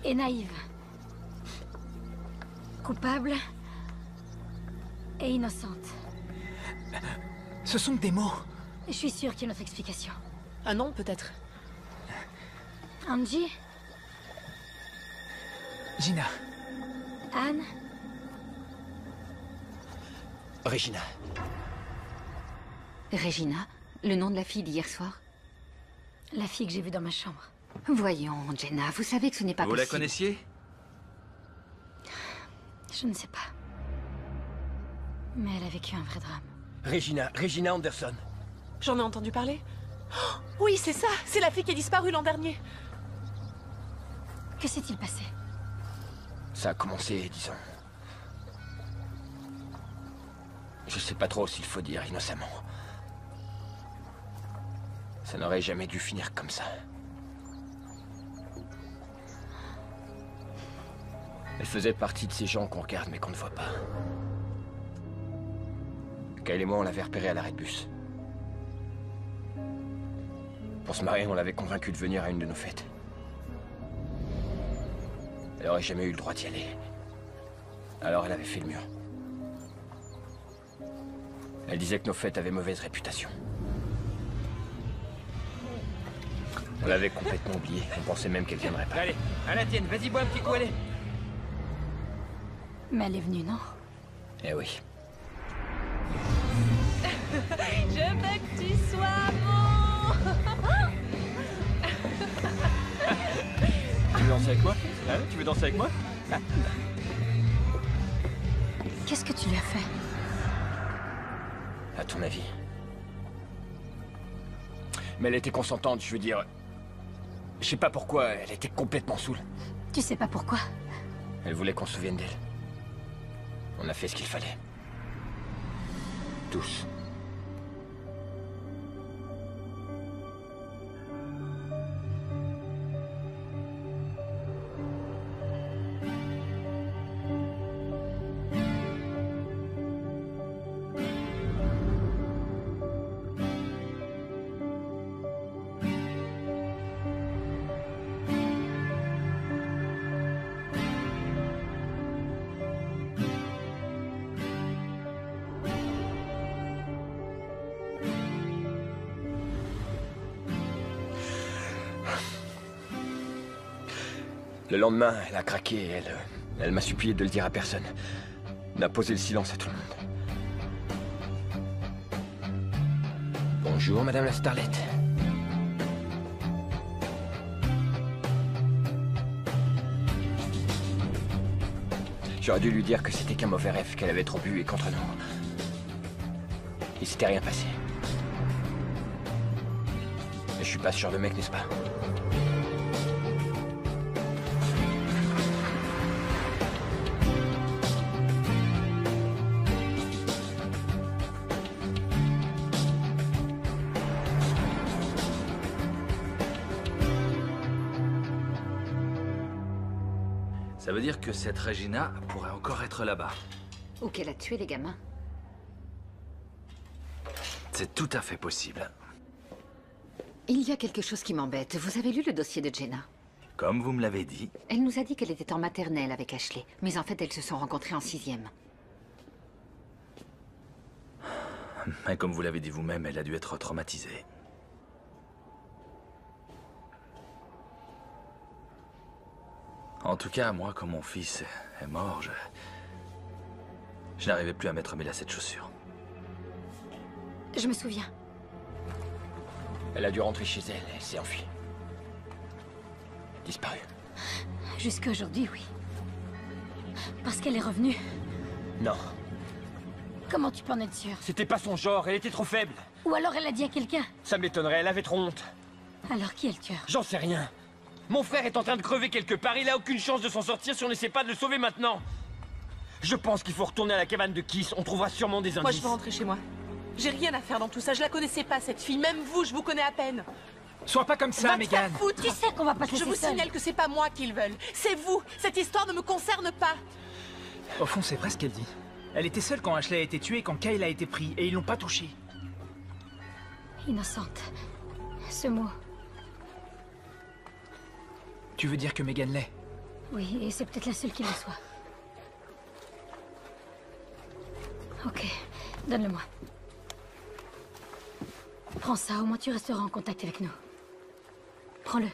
Et naïve. Coupable. Et innocente. Ce sont des mots. Je suis sûre qu'il y a une autre explication. Un nom, peut-être. Angie? Gina. Anne? Regina. Regina, le nom de la fille d'hier soir? La fille que j'ai vue dans ma chambre. Voyons, Jenna, vous savez que ce n'est pas Vous possible. la connaissiez? Je ne sais pas. Mais elle a vécu un vrai drame. Regina Anderson. J'en ai entendu parler. Oh, oui, c'est ça. C'est la fille qui a disparu l'an dernier. Que s'est-il passé? Ça a commencé, disons... Je sais pas trop s'il faut dire innocemment. Ça n'aurait jamais dû finir comme ça. Elle faisait partie de ces gens qu'on regarde mais qu'on ne voit pas. Kyle et moi, on l'avait repérée à l'arrêt de bus. Pour se marier, on l'avait convaincue de venir à une de nos fêtes. Elle aurait jamais eu le droit d'y aller. Alors elle avait fait le mur. Elle disait que nos fêtes avaient mauvaise réputation. On l'avait complètement oubliée. On pensait même qu'elle viendrait pas. Allez, à la tienne, vas-y, bois un petit coup, allez. Mais elle est venue, non? Eh oui. Je veux que tu sois mon. Tu veux danser avec moi? Hein? Tu veux danser avec moi? Qu'est-ce que tu lui as fait? À ton avis? Mais elle était consentante, je veux dire... Je sais pas pourquoi, elle était complètement saoule. Tu sais pas pourquoi? Elle voulait qu'on se souvienne d'elle. On a fait ce qu'il fallait. Tous. Le lendemain, elle a craqué et elle m'a supplié de le dire à personne. Elle a posé le silence à tout le monde. Bonjour, Madame la Starlette. J'aurais dû lui dire que c'était qu'un mauvais rêve, qu'elle avait trop bu et qu'entre nous... il s'était rien passé. Mais je suis pas ce genre de mec, n'est-ce pas? Ça veut dire que cette Regina pourrait encore être là-bas. Ou qu'elle a tué les gamins. C'est tout à fait possible. Il y a quelque chose qui m'embête. Vous avez lu le dossier de Jenna? Comme vous me l'avez dit. Elle nous a dit qu'elle était en maternelle avec Ashley. Mais en fait, elles se sont rencontrées en 6e. Mais comme vous l'avez dit vous-même, elle a dû être traumatisée. En tout cas, moi, quand mon fils est mort, je n'arrivais plus à mettre mes lacets de chaussures. Je me souviens. Elle a dû rentrer chez elle, elle s'est enfuie. Disparue. Jusqu'à aujourd'hui, oui. Parce qu'elle est revenue. Non. Comment tu peux en être sûr? C'était pas son genre, elle était trop faible. Ou alors elle a dit à quelqu'un. Ça m'étonnerait, elle avait trop honte. Alors qui est le tueur? J'en sais rien. Mon frère est en train de crever quelque part, il a aucune chance de s'en sortir si on n'essaie pas de le sauver maintenant. Je pense qu'il faut retourner à la cabane de Kiss, on trouvera sûrement des indices. Moi, je veux rentrer chez moi. J'ai rien à faire dans tout ça, je la connaissais pas, cette fille. Même vous, je vous connais à peine. Sois pas comme ça, Megan. Tu sais qu'on va pas te Je laisser vous seule. signale que c'est pas moi qu'ils veulent. C'est vous. Cette histoire ne me concerne pas. Au fond, c'est vrai ce qu'elle dit. Elle était seule quand Ashley a été tuée et quand Kyle a été pris, et ils l'ont pas touchée. Innocente. Ce mot. Tu veux dire que Megan l'est? Oui, et c'est peut-être la seule qui le soit. Ok, donne-le-moi. Prends ça, au moins tu resteras en contact avec nous. Prends-le.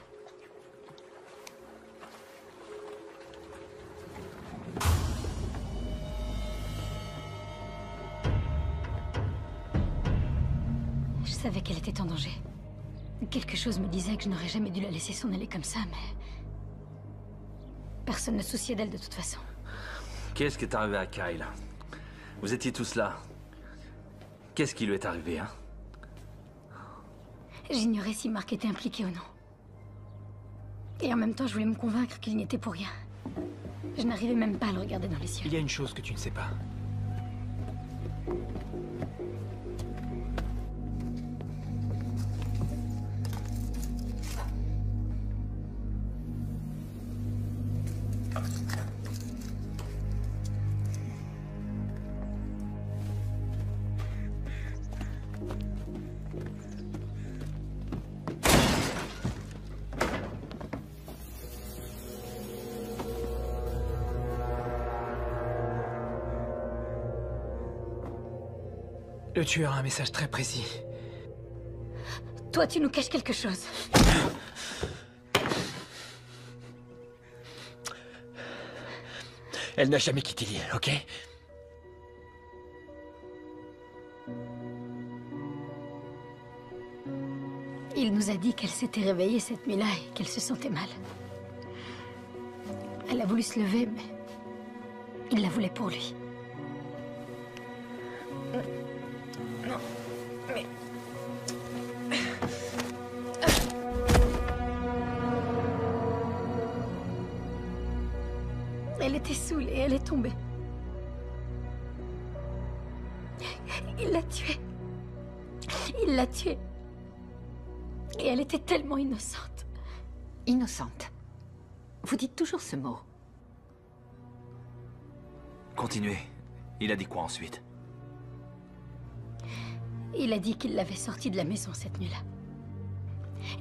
Je savais qu'elle était en danger. Quelque chose me disait que je n'aurais jamais dû la laisser s'en aller comme ça, mais... Personne ne se souciait d'elle de toute façon. Qu'est-ce qui est arrivé à Kyle? Vous étiez tous là. Qu'est-ce qui lui est arrivé, hein? J'ignorais si Mark était impliqué ou non. Et en même temps, je voulais me convaincre qu'il n'y était pour rien. Je n'arrivais même pas à le regarder dans les yeux. Il y a une chose que tu ne sais pas. Le tueur a un message très précis. Toi, tu nous caches quelque chose. Elle n'a jamais quitté l'île, ok? Il nous a dit qu'elle s'était réveillée cette nuit-là et qu'elle se sentait mal. Elle a voulu se lever, mais il la voulait pour lui. Non, mais... Elle était saoule et elle est tombée. Il l'a tuée. Il l'a tuée. Et elle était tellement innocente. Innocente. Vous dites toujours ce mot. Continuez. Il a dit quoi ensuite? Il a dit qu'il l'avait sortie de la maison cette nuit-là.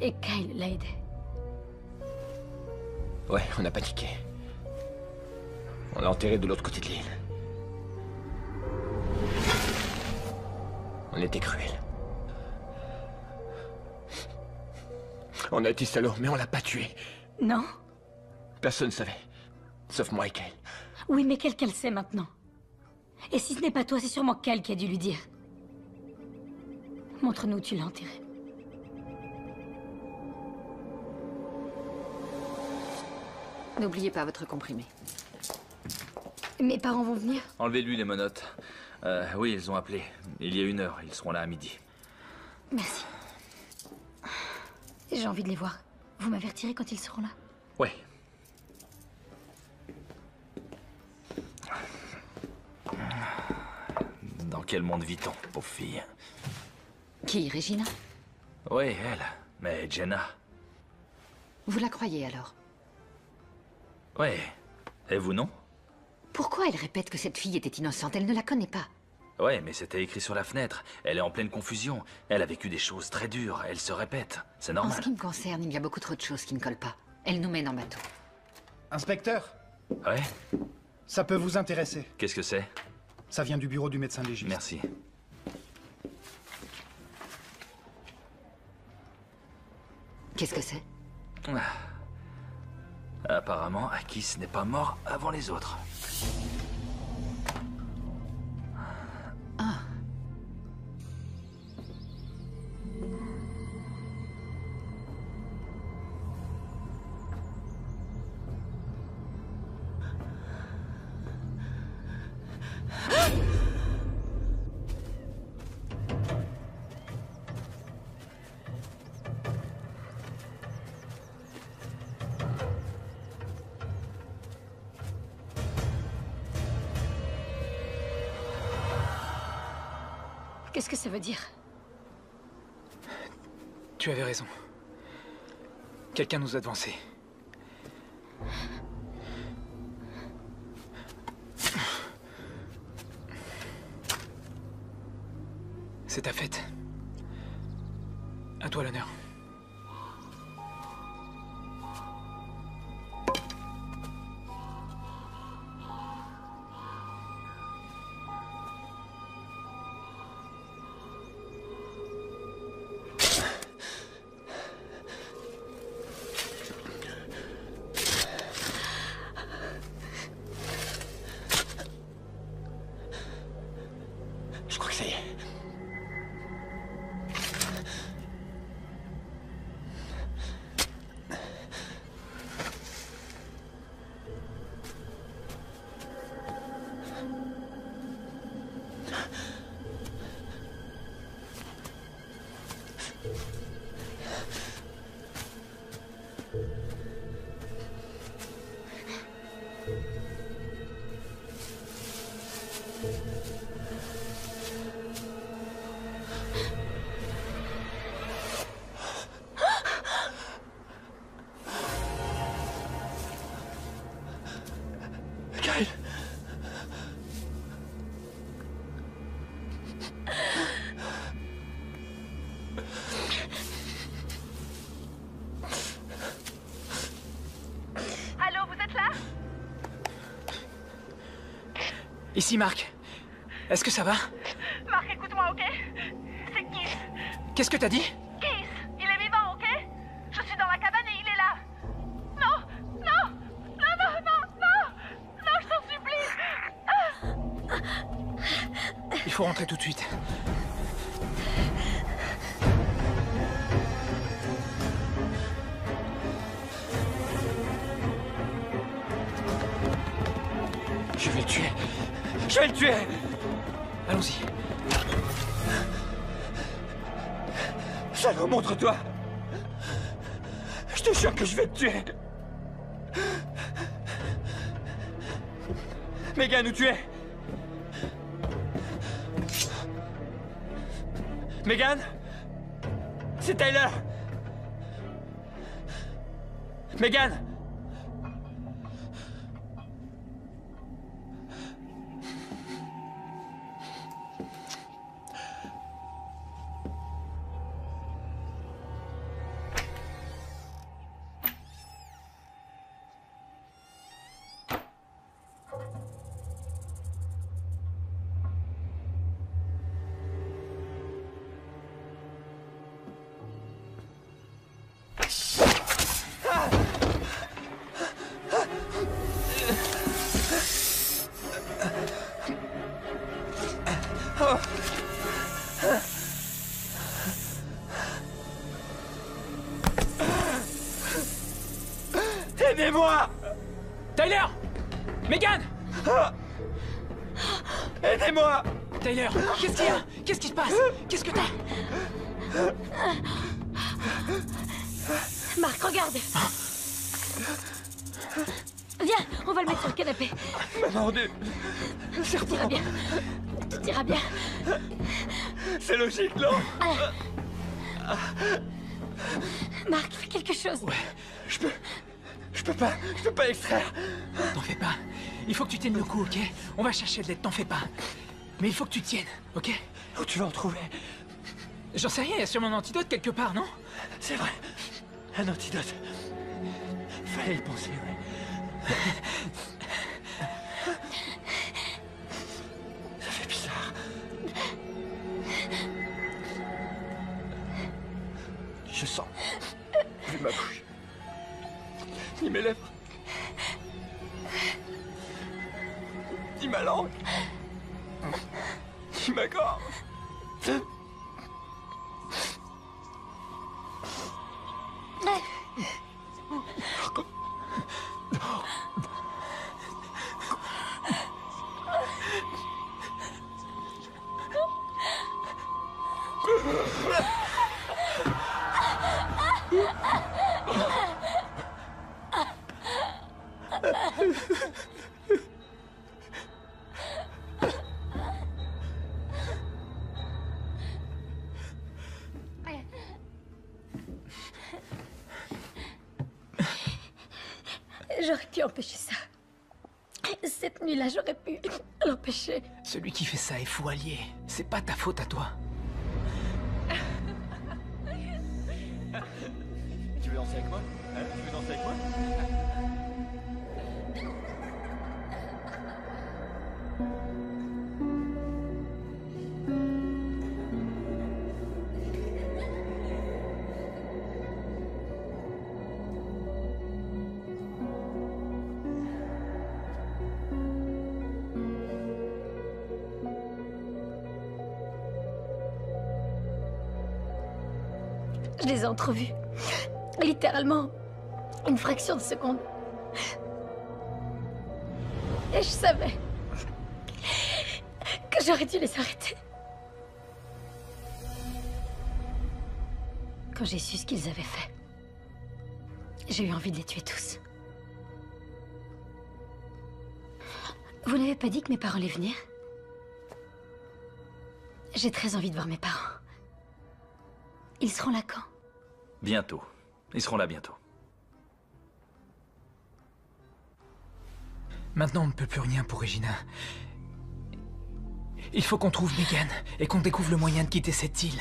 Et Kyle l'a aidé. Ouais, on a paniqué. On l'a enterré de l'autre côté de l'île. On était cruels. On a été salauds, mais on l'a pas tué. Non? Personne ne savait. Sauf moi et Kyle. Oui, mais quelqu'un le sait maintenant. Et si ce n'est pas toi, c'est sûrement Kyle qui a dû lui dire. Montre-nous où tu l'as enterré. N'oubliez pas votre comprimé. Mes parents vont venir? Enlevez-lui les menottes. Oui, ils ont appelé. Il y a 1 heure. Ils seront là à midi. Merci. J'ai envie de les voir. Vous m'avertirez quand ils seront là? Ouais. Dans quel monde vit-on, pauvre fille? Qui, Regina? Oui, elle. Mais Jenna... Vous la croyez alors? Ouais. Et vous, non? Pourquoi elle répète que cette fille était innocente? Elle ne la connaît pas. Ouais, mais c'était écrit sur la fenêtre. Elle est en pleine confusion. Elle a vécu des choses très dures. Elle se répète. C'est En normal. ce qui me concerne, il y a beaucoup trop de choses qui ne collent pas. Elle nous mène en bateau. Inspecteur, Ouais? ça peut vous intéresser. Qu'est-ce que c'est? Ça vient du bureau du médecin légiste. Merci. Qu'est-ce que c'est? Apparemment, Akis n'est pas mort avant les autres. Ah. Qu'est-ce que ça veut dire? Tu avais raison. Quelqu'un nous a devancés. C'est ta fête. À toi l'honneur. Je crois que ça y est. Kyle. Allô, vous êtes là? Ici, Marc. Est-ce que ça va? Marc, écoute-moi, ok? C'est Keith. Qu'est-ce que t'as dit? Keith, il est vivant, ok? Je suis dans la cabane et il est là. Non, non, non, non, non, non, non, je t'en supplie. Il faut rentrer tout de suite. Je vais le tuer. Je vais le tuer. Allons-y. Salaud, montre-toi. Je te jure que je vais te tuer. Megan, où tu es? Megan? C'est Tyler. Megan? Aidez-moi! Tyler! Megan! Aidez-moi! Tyler, qu'est-ce qu'il y a? Qu'est-ce qui se passe? Qu'est-ce que t'as? Marc, regarde. Viens, on va le mettre sur le canapé. M'a mordu. Tout ira bien. Tout ira bien. C'est logique, non? Marc, fais quelque chose. Ouais, Je peux pas l'extraire. T'en fais pas. Il faut que tu tiennes le coup, ok? On va chercher de l'aide, t'en fais pas. Mais il faut que tu tiennes, ok? Où tu vas en trouver? J'en sais rien, il y a sûrement un antidote quelque part, non? C'est vrai. Un antidote. Fallait y penser, ouais. Ça fait bizarre. Je sens plus ma bouche, ni mes lèvres, ni ma langue, ni ma gorge. J'aurais pu empêcher ça. Cette nuit-là, j'aurais pu l'empêcher. Celui qui fait ça est fou allié. C'est pas ta faute à toi. Tu veux danser avec moi? Tu veux danser avec moi? Je les ai entrevus. Littéralement, une fraction de seconde. Et je savais que j'aurais dû les arrêter. Quand j'ai su ce qu'ils avaient fait, j'ai eu envie de les tuer tous. Vous n'avez pas dit que mes parents allaient venir? J'ai très envie de voir mes parents. Ils seront là quand? Bientôt. Ils seront là bientôt. Maintenant, on ne peut plus rien pour Regina. Il faut qu'on trouve Megan et qu'on découvre le moyen de quitter cette île.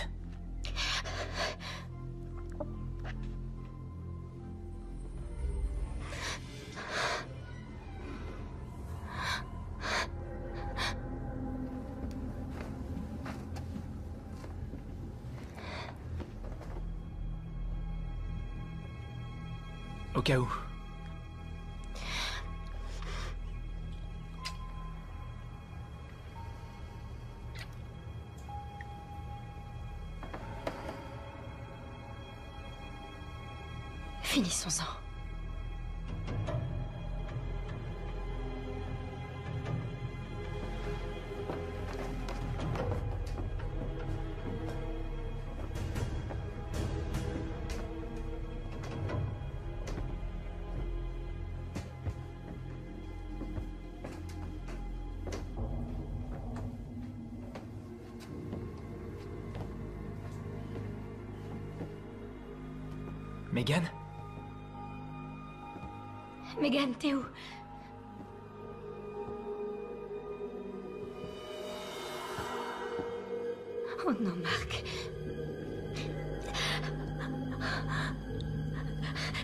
Au cas où. Finissons-en. Megan? Megan, t'es où? Oh non, Marc.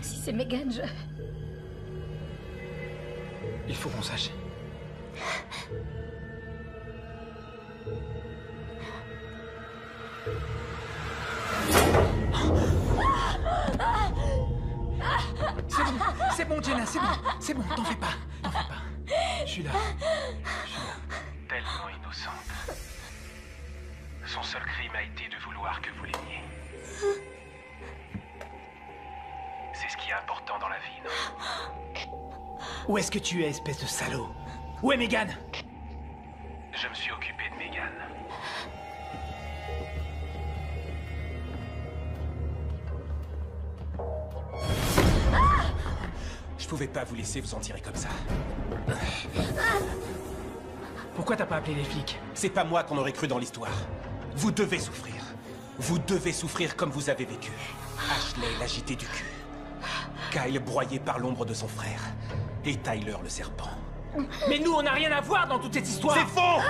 Si c'est Megan, je... Il faut qu'on sache. C'est bon, Jenna, c'est bon, t'en fais pas. Je suis là. Tellement innocente. Son seul crime a été de vouloir que vous l'aimiez. C'est ce qui est important dans la vie, non? Où est-ce que tu es, espèce de salaud? Où est Megan? Je me suis occupé de Megan. Je pouvais pas vous laisser vous en tirer comme ça. Pourquoi t'as pas appelé les flics? C'est pas moi qu'on aurait cru dans l'histoire. Vous devez souffrir. Vous devez souffrir comme vous avez vécu. Ashley l'agité du cul. Kyle broyé par l'ombre de son frère. Et Tyler le serpent. Mais nous, on n'a rien à voir dans toute cette histoire! C'est faux!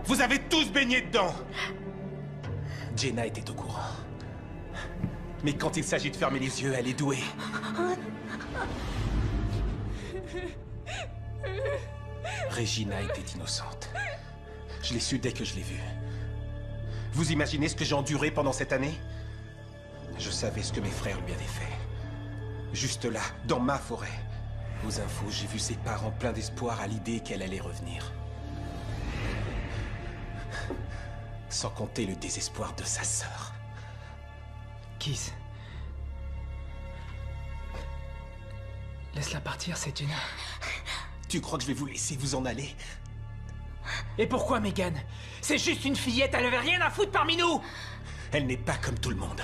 Vous avez tous baigné dedans! Jenna était au courant. Mais quand il s'agit de fermer les yeux, elle est douée. Regina était innocente. Je l'ai su dès que je l'ai vue. Vous imaginez ce que j'ai enduré pendant cette année? Je savais ce que mes frères lui avaient fait. Juste là, dans ma forêt. Aux infos, j'ai vu ses parents pleins d'espoir à l'idée qu'elle allait revenir. Sans compter le désespoir de sa sœur. Kiss. Laisse-la partir, c'est Jenna. Tu crois que je vais vous laisser vous en aller? Et pourquoi, Megan? C'est juste une fillette, elle avait rien à foutre parmi nous! Elle n'est pas comme tout le monde.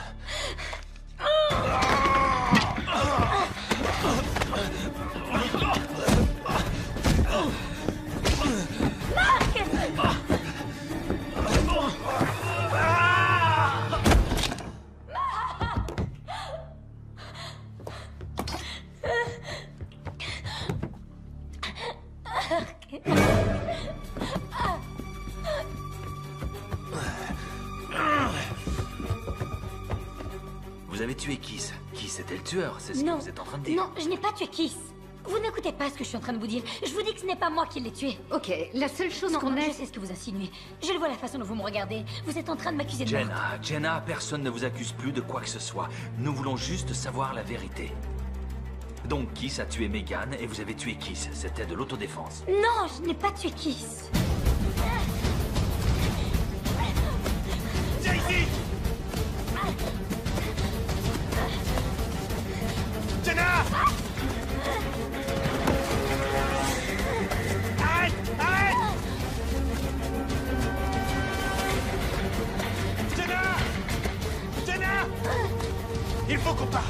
Vous avez tué Kiss. Kiss était le tueur, c'est ce que vous êtes en train de dire. Non, je n'ai pas tué Kiss. Vous n'écoutez pas ce que je suis en train de vous dire. Je vous dis que ce n'est pas moi qui l'ai tué. Ok, la seule chose qu'on ait... Je sais ce que vous insinuez. Je le vois la façon dont vous me regardez. Vous êtes en train de m'accuser de meurtre. Jenna, personne ne vous accuse plus de quoi que ce soit. Nous voulons juste savoir la vérité. Donc Kiss a tué Megan et vous avez tué Kiss. C'était de l'autodéfense. Non, je n'ai pas tué Kiss. Viens ici! Jenna! Arrête! Arrête! Jenna! Jenna! Il faut qu'on parle.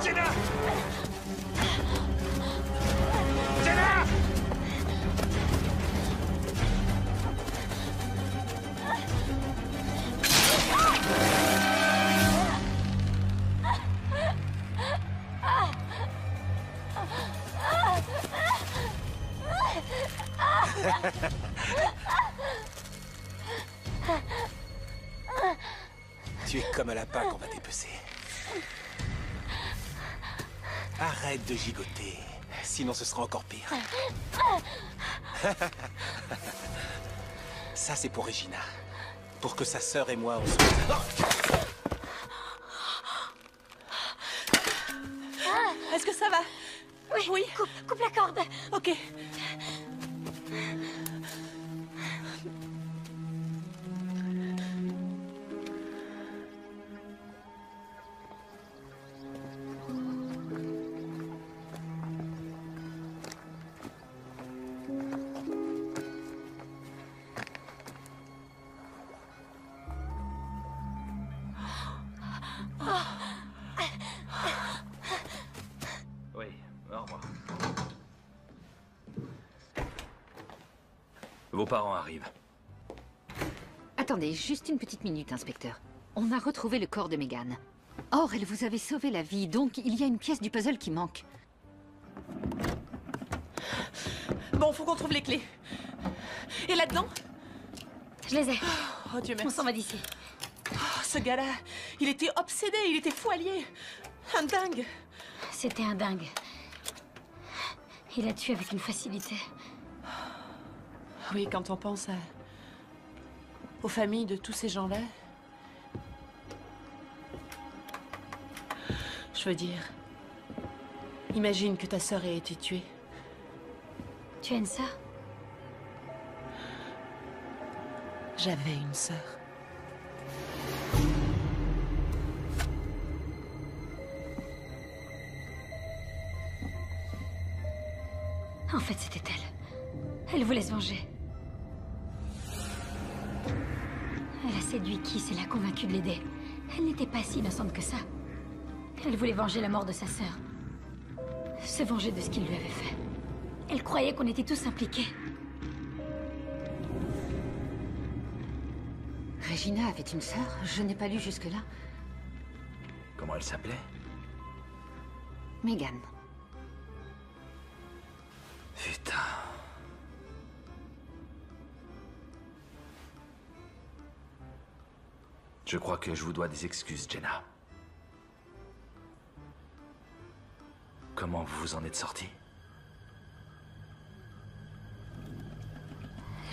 Jenna! Jenna! Tu es comme un lapin qu'on va dépecer. Arrête de gigoter, sinon ce sera encore pire. Ça, c'est pour Regina. Pour que sa sœur et moi, on se... Est-ce que ça va? Oui. Coupe la corde. Ok. Oui, au revoir. Vos parents arrivent. Attendez, juste une petite minute, inspecteur. On a retrouvé le corps de Megan. Or, elle vous avait sauvé la vie, donc il y a une pièce du puzzle qui manque. Bon, faut qu'on trouve les clés. Et là-dedans? Je les ai. Oh Dieu merci. On s'en va d'ici. Oh, ce gars-là, il était obsédé, il était fou allié. Un dingue. C'était un dingue. Il a tué avec une facilité. Oui, quand on pense aux familles de tous ces gens-là. Je veux dire, imagine que ta sœur ait été tuée. Tu as une sœur? J'avais une sœur. En fait, c'était elle. Elle voulait se venger. Elle a séduit Kiss et l'a convaincu de l'aider. Elle n'était pas si innocente que ça. Elle voulait venger la mort de sa sœur. Se venger de ce qu'il lui avait fait. Elle croyait qu'on était tous impliqués. Regina avait une sœur? Je n'ai pas lu jusque-là. Comment elle s'appelait? Megan. Putain. Je crois que je vous dois des excuses, Jenna. Comment vous vous en êtes sortie?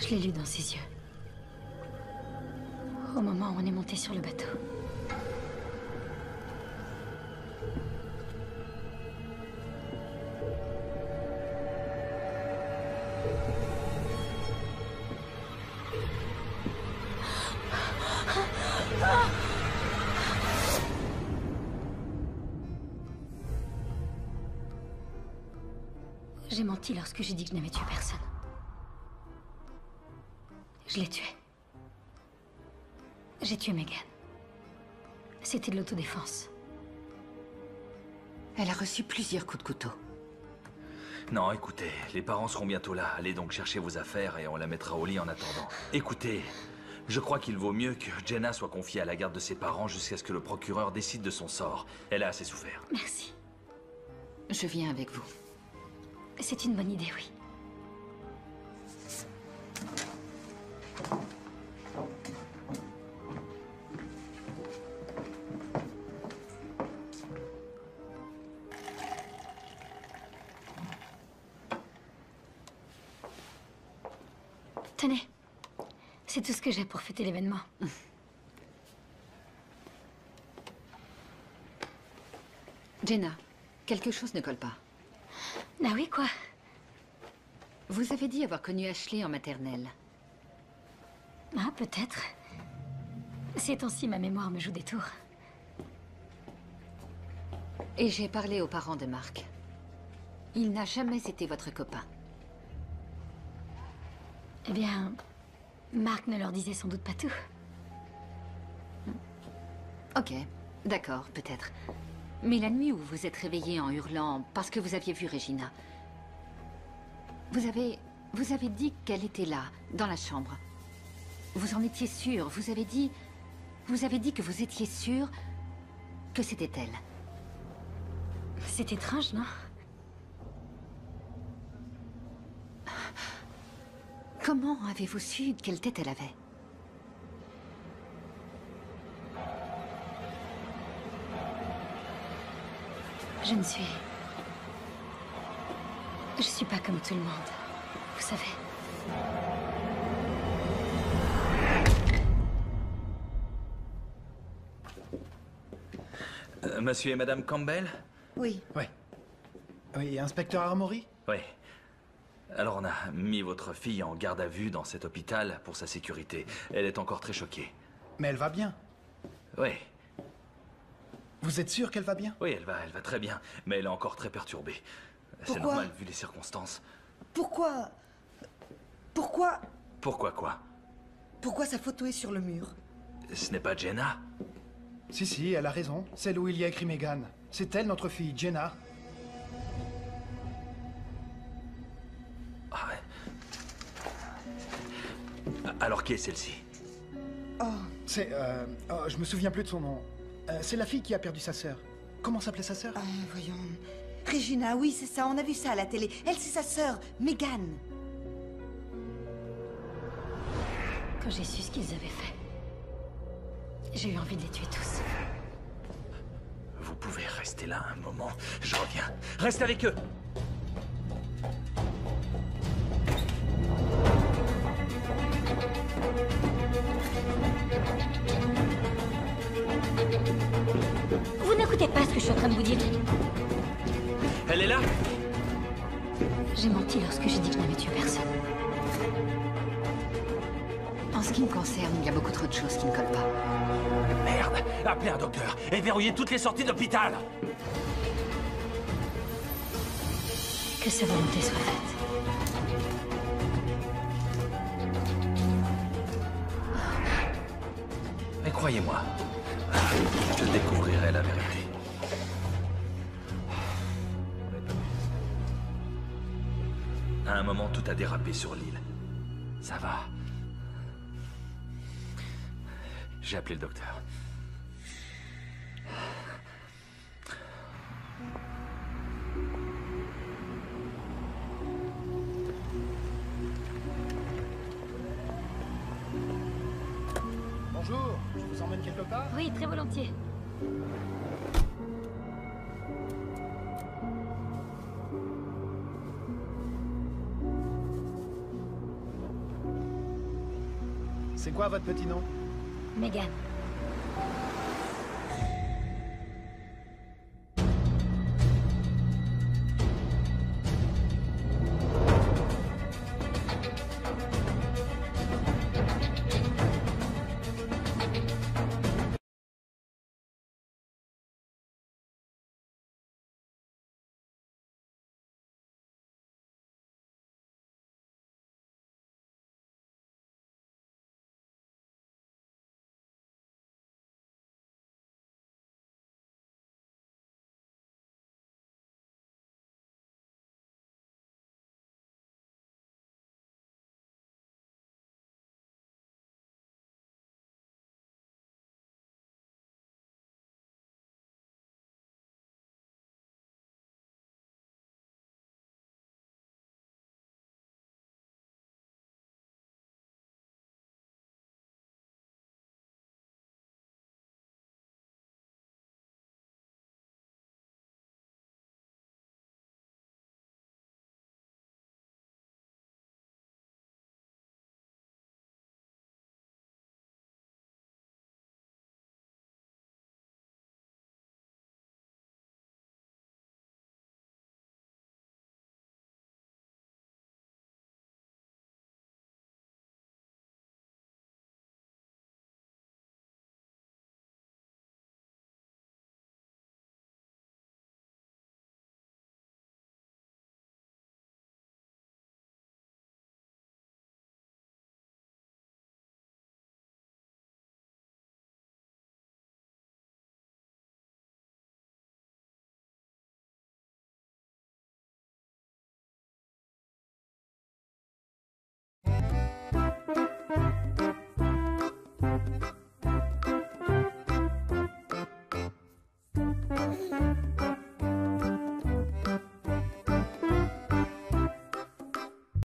Je l'ai lu dans ses yeux. Au moment où on est monté sur le bateau. J'ai menti lorsque j'ai dit que je n'avais tué personne. Je l'ai tué. J'ai tué Megan. C'était de l'autodéfense. Elle a reçu plusieurs coups de couteau. Non, écoutez, les parents seront bientôt là. Allez donc chercher vos affaires et on la mettra au lit en attendant. Écoutez, je crois qu'il vaut mieux que Jenna soit confiée à la garde de ses parents jusqu'à ce que le procureur décide de son sort. Elle a assez souffert. Merci. Je viens avec vous. C'est une bonne idée, oui. Tenez, c'est tout ce que j'ai pour fêter l'événement. Jenna, quelque chose ne colle pas. Ah oui, quoi? Vous avez dit avoir connu Ashley en maternelle. Ah, peut-être. Ces temps-ci, ma mémoire me joue des tours. Et j'ai parlé aux parents de Mark. Il n'a jamais été votre copain. Eh bien, Mark ne leur disait sans doute pas tout. Ok, d'accord, peut-être. Mais la nuit où vous vous êtes réveillé en hurlant parce que vous aviez vu Regina, vous avez dit qu'elle était là, dans la chambre. Vous en étiez sûr, vous avez dit que vous étiez sûr que c'était elle. C'est étrange, non? Comment avez-vous su quelle tête elle avait? Je suis pas comme tout le monde, vous savez. Monsieur et Madame Campbell? Oui. Oui. Oui, inspecteur Armory? Oui. Alors on a mis votre fille en garde à vue dans cet hôpital pour sa sécurité. Elle est encore très choquée. Mais elle va bien. Oui. Vous êtes sûr qu'elle va bien? Oui, elle va très bien, mais elle est encore très perturbée. C'est normal vu les circonstances. Pourquoi Pourquoi quoi? Pourquoi sa photo est sur le mur? Ce n'est pas Jenna? Si, elle a raison. Celle où il y a écrit Megan. C'est elle, notre fille, Jenna. Ah ouais. Alors, qui est celle-ci? Oh, c'est... oh, je me souviens plus de son nom. C'est la fille qui a perdu sa sœur. Comment s'appelait sa sœur? Voyons... Regina, oui, c'est ça, on a vu ça à la télé. Elle, c'est sa sœur, Megan. Quand j'ai su ce qu'ils avaient fait, j'ai eu envie de les tuer tous. Vous pouvez rester là un moment. Je reviens. Reste avec eux. Vous n'écoutez pas ce que je suis en train de vous dire. Elle est là? J'ai menti lorsque j'ai dit que je n'avais tué personne. En ce qui me concerne, il y a beaucoup trop de choses qui ne collent pas. Merde! Appelez un docteur et verrouillez toutes les sorties d'hôpital! Que sa volonté soit faite. Mais croyez-moi, je découvrirai la vérité. À un moment, tout a dérapé sur l'île. Ça va. J'ai appelé le docteur. Bonjour, je vous emmène quelque part? Oui, très volontiers. C'est quoi votre petit nom? Megan.